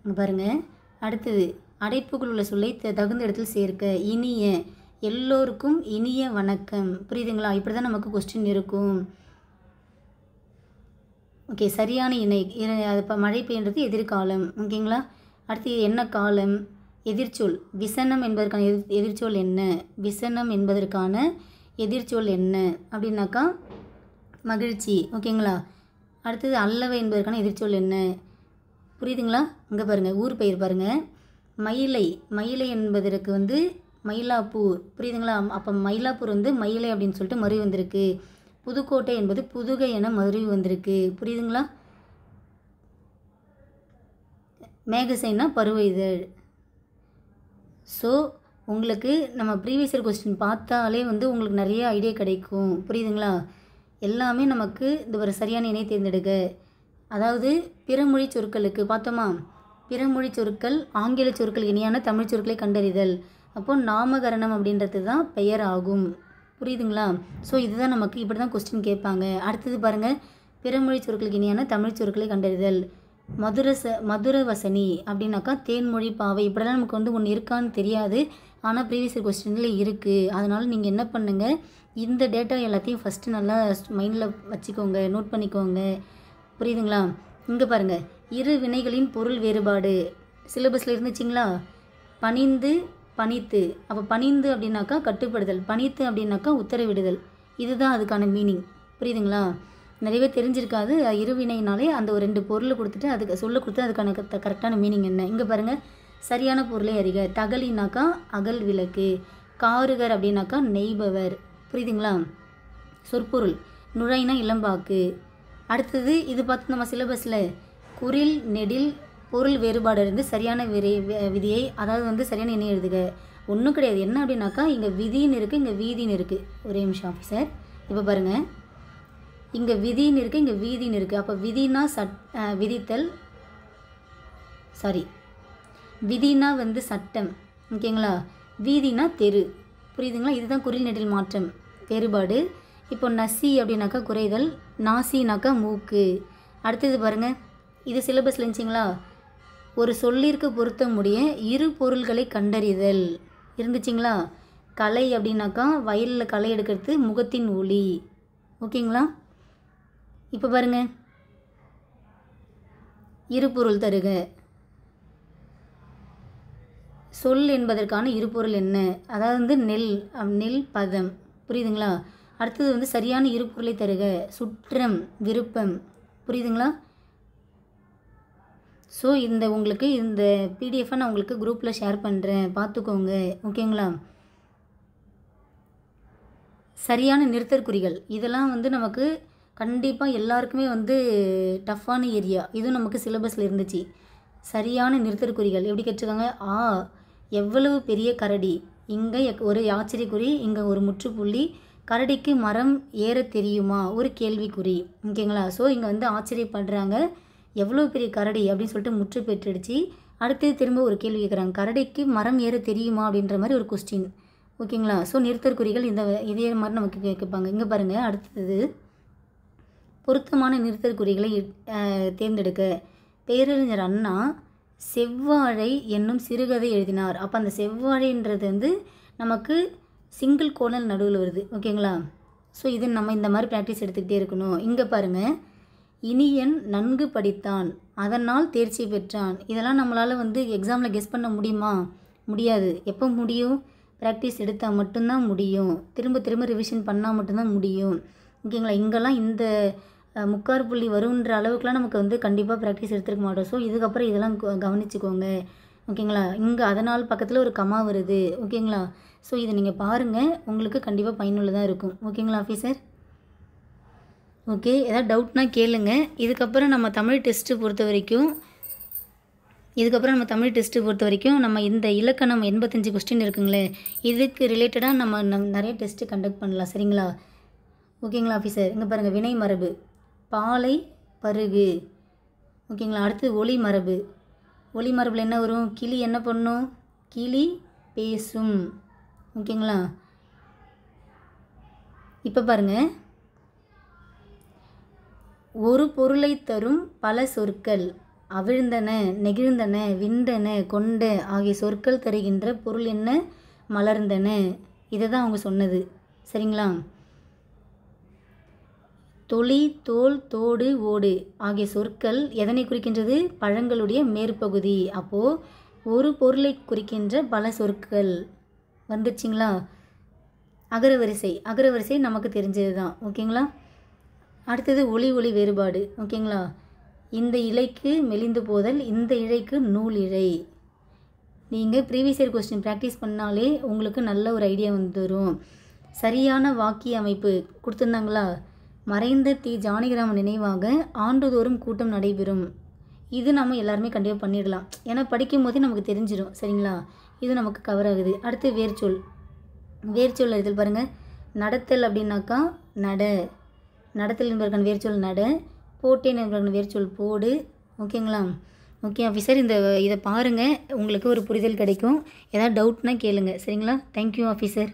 இங்கே பாருங்கள், அடுத்தது அடைப்புக்குள் உள்ள சொல்லை தகுந்த இடத்தில் சேர்க்க, இனிய, எல்லோருக்கும் இனிய வணக்கம். புரியுதுங்களா. இப்படி தான் நமக்கு கொஸ்டின் இருக்கும். ஓகே, சரியான இணை, அது இப்போ மழை பெய்யுன்றது எதிர்காலம். ஓகேங்களா. அடுத்து என்ன காலம், எதிர்ச்சொல், விசனம் என்பதற்கான எதிர்ச்சொல் என்ன, விசனம் என்பதற்கான எதிர்ச்சொல் என்ன அப்படின்னாக்கா மகிழ்ச்சி. ஓகேங்களா. அடுத்தது அல்லவை என்பதற்கான எதிர்ச்சொல் என்ன. புரியுதுங்களா. இங்கே பாருங்கள், ஊர் பெயர் பாருங்கள், மயிலை, மயிலை என்பதற்கு வந்து மயிலாப்பூர். புரியுதுங்களா. அப்போ மயிலாப்பூர் வந்து மயிலை அப்படின்னு சொல்லிட்டு மறுவி வந்திருக்கு. புதுக்கோட்டை என்பது புதுகை என மறுவி வந்திருக்கு. புரியுதுங்களா. மேகசைனா பருவ இதழ். ஸோ உங்களுக்கு நம்ம ப்ரீவியஸ் இயர் கொஸ்டின் பார்த்தாலே வந்து உங்களுக்கு நிறைய ஐடியா கிடைக்கும். புரியுதுங்களா. எல்லாமே நமக்கு இந்த ஒரு சரியான இணை தேர்ந்தெடுக்க. அதாவது பிறமொழி சொற்களுக்கு பார்த்தோமா, பிறமொழி சொற்கள், ஆங்கில சொற்கள் இணையான தமிழ் சொற்களை கண்டறிதல். அப்போது நாமகரணம் அப்படின்றது தான் பெயர் ஆகும். புரியுதுங்களா. ஸோ இதுதான் நமக்கு இப்படி தான் கொஸ்டின் கேட்பாங்க. அடுத்தது பாருங்கள், பிறமொழி சொற்களுக்கு இணையான தமிழ் சொற்களை கண்டறிதல். மதுரவசனி அப்படின்னாக்கா தேன்மொழி பாவை. இப்படிலாம் நமக்கு வந்து ஒன்று இருக்கான்னு தெரியாது, ஆனால் ப்ரீவியஸ் இயர் கொஸ்டினில் இருக்குது. அதனால் நீங்கள் என்ன பண்ணுங்கள், இந்த டேட்டா எல்லாத்தையும் ஃபஸ்ட்டு நல்லா மைண்டில் வச்சுக்கோங்க, நோட் பண்ணிக்கோங்க. புரியுதுங்களா. இங்கே பாருங்கள், இரு வினைகளின் பொருள் வேறுபாடு சிலபஸில் இருந்துச்சிங்களா. பணிந்து, பணித்து. அப்போ பணிந்து அப்படின்னாக்கா கட்டுப்படுதல், பணித்து அப்படின்னாக்கா உத்தரவிடுதல். இதுதான் அதுக்கான மீனிங். புரியுதுங்களா. நிறையவே தெரிஞ்சிருக்காது. இருவினைனாலே அந்த ஒரு 2 பொருள் கொடுத்துட்டு அதுக்கு சொல்ல கொடுத்து அதுக்கான கரெக்டான மீனிங் என்ன. இங்கே பாருங்கள், சரியான பொருளை அறிக. தகலினாக்கா அகல் விளக்கு, காருகர் அப்படின்னாக்கா நெய்பவர். புரியுதுங்களா. சொற்பொருள், நுழைனா இளம்பாக்கு. அடுத்தது இது பார்த்து நம்ம சிலபஸில் குறில், நெடில், பொருள் வேறுபாடு இருந்து சரியான விதியை, அதாவது வந்து சரியான இணை எழுதுக. ஒன்றும் கிடையாது. என்ன அப்படின்னாக்கா இங்கே விதின்னு இருக்குது, இங்கே வீதின்னு இருக்குது. ஒரே நிமிஷம் ஆஃபீஸர். இப்போ பாருங்கள், இங்கே விதின்னு இருக்குது, இங்கே வீதின்னு இருக்குது. அப்போ விதினா விதித்தல், சாரி, விதினா வந்து சட்டம். ஓகேங்களா. வீதினா தெரு. புரியுதுங்களா. இதுதான் குறில் நெடில் மாற்றம் வேறுபாடு. இப்போ நசி அப்படின்னாக்கா குறைதல், நாசினாக்கா மூக்கு. அடுத்தது பாருங்கள், இது சிலபஸில் இருந்துச்சிங்களா. ஒரு சொல்லிற்கு பொருத்தமுடைய இரு பொருள்களை கண்டறிதல் இருந்துச்சிங்களா. கலை அப்படின்னாக்கா வயலில் களை எடுக்கிறது, முகத்தின் ஒளி. ஓகேங்களா. இப்போ பாருங்கள், இருபொருள் தருக. சொல் என்பதற்கான இருபொருள் என்ன, அதாவது வந்து நெல், நெல் பதம். புரியுதுங்களா. அடுத்தது வந்து சரியான இருபொருளை தருக. சுற்றம், விருப்பம். புரியுதுங்களா? ஸோ இந்த உங்களுக்கு இந்த பிடிஎஃபை நான் உங்களுக்கு குரூப்பில் ஷேர் பண்ணுறேன், பார்த்துக்கோங்க. ஓகேங்களா? சரியான நிறுத்தற்குறிகள் இதெல்லாம் வந்து நமக்கு கண்டிப்பாக எல்லாருக்குமே வந்து டஃப்பான ஏரியா. இதுவும் நமக்கு சிலபஸில் இருந்துச்சு. சரியான நிறுத்தற்குறிகள் எப்படி கேட்டிருக்காங்க? எவ்வளவு பெரிய கரடி, இங்கே ஒரு ஆச்சரியக்குறி, இங்கே ஒரு முற்றுப்புள்ளி. கரடிக்கு மரம் ஏற தெரியுமா, ஒரு கேள்விக்குறி. ஓகேங்களா? ஸோ இங்கே வந்து ஆச்சரியப்படுறாங்க, எவ்வளோ பெரிய கரடி அப்படின்னு சொல்லிட்டு முற்று பெற்றுடுச்சு. அடுத்தது திரும்ப ஒரு கேள்வி கேட்குறாங்க, கரடிக்கு மரம் ஏற தெரியுமா அப்படின்ற மாதிரி ஒரு கொஸ்டின். ஓகேங்களா? ஸோ நிறுத்தற்குறிகள் இதே மாதிரி நமக்கு கேட்பாங்க. இங்கே பாருங்கள், அடுத்தது பொருத்தமான நிறுத்தற்குறிகளை தேர்ந்தெடுக்க. பேரறிஞர் அண்ணா செவ்வாழை என்னும் சிறுகதை எழுதினார். அப்போ அந்த செவ்வாழைன்றது வந்து நமக்கு சிங்கிள் கோணல் நடுவில் வருது. ஓகேங்களா? ஸோ இது நம்ம இந்த மாதிரி ப்ராக்டிஸ் எடுத்துக்கிட்டே இருக்கணும். இங்கே பாருங்கள், இனியன் நன்கு படித்தான், அதனால் தேர்ச்சி பெற்றான். இதெல்லாம் நம்மளால் வந்து எக்ஸாமில் கெஸ் பண்ண முடியுமா? முடியாது. எப்போ முடியும்? ப்ராக்டிஸ் எடுத்தால் மட்டும்தான் முடியும். திரும்ப திரும்ப ரிவிஷன் பண்ணால் மட்டும்தான் முடியும். ஓகேங்களா? இங்கெல்லாம் இந்த முக்காறு புள்ளி வருன்ற அளவுக்குலாம் நமக்கு வந்து கண்டிப்பாக ப்ராக்டிஸ் எடுத்துருக்க மாட்டோம். ஸோ இதுக்கப்புறம் இதெல்லாம் கவனிச்சுக்கோங்க. ஓகேங்களா? இங்கே அதனால் பக்கத்தில் ஒரு கமா வருது. ஓகேங்களா? ஸோ இதை நீங்கள் பாருங்கள், உங்களுக்கு கண்டிப்பாக பயனுள்ளதாக இருக்கும். ஓகேங்களா ஆஃபீஸர்? ஓகே, ஏதாவது டவுட்னா கேளுங்க. இதுக்கப்புறம் நம்ம தமிழ் டெஸ்ட்டு பொறுத்த வரைக்கும் நம்ம இந்த இலக்கணம் 85 கொஸ்டின் இருக்குங்களே, இதுக்கு ரிலேட்டடாக நம்ம நிறைய டெஸ்ட்டு கண்டக்ட் பண்ணலாம். சரிங்களா? ஓகேங்களா ஆஃபீஸர்? இங்கே பாருங்கள், வினை மரபு, பாலை பருகு. ஓகேங்களா? அடுத்து ஒளி மரபு. ஒளி மரபில் என்ன வரும்? கிளி என்ன பண்ணும்? கிளி பேசும். ஓகேங்களா? இப்போ பாருங்கள், ஒரு பொருளை தரும் பல சொற்கள். அவிழ்ந்தன, நெகிழ்ந்தன, விண்டன, கொண்ட ஆகிய சொற்கள் தருகின்ற பொருள் என்ன? மலர்ந்தன. இதை தான் அவங்க சொன்னது. சரிங்களா? தொளி, தோல், தோடு, ஓடு ஆகிய சொற்கள் எதனை குறிக்கின்றது? பழங்களுடைய மேற்பகுதி. அப்போது ஒரு பொருளை குறிக்கின்ற பல சொற்கள் வந்துடுச்சிங்களா? அகரவரிசை நமக்கு தெரிஞ்சது தான். ஓகேங்களா? அடுத்தது ஒளி வேறுபாடு. ஓகேங்களா? இந்த இலைக்கு மெலிந்து போதல், இந்த இழைக்கு நூல் இழை. நீங்கள் ப்ரீவியஸ் இயர் கொஸ்டின் ப்ராக்டிஸ் பண்ணாலே உங்களுக்கு நல்ல ஒரு ஐடியா வந்துடும். சரியான வாக்கிய அமைப்பு கொடுத்துருந்தாங்களா? மறைந்த தி ஜானகிராமன் நினைவாக ஆண்டுதோறும் கூட்டம் நடைபெறும். இது நம்ம எல்லாருமே கண்டிப்பாக பண்ணிடலாம். ஏன்னா படிக்கும் போதே நமக்கு தெரிஞ்சிடும். சரிங்களா? இது நமக்கு கவர் ஆகுது. அடுத்து வேர்ச்சொல் இதில் பாருங்கள், நடத்தல் அப்படின்னாக்கா நடத்தல் என்பதற்கான வேர்ச்சொல் நட, போட்டேன் என்பதற்கான வேர்ச்சொல் போடு. ஓகேங்களா? ஓகே ஆஃபீஸர், இதை பாருங்கள், உங்களுக்கு ஒரு புரிதல் கிடைக்கும். ஏதாவது டவுட்னா கேளுங்க. சரிங்களா? Thank you officer.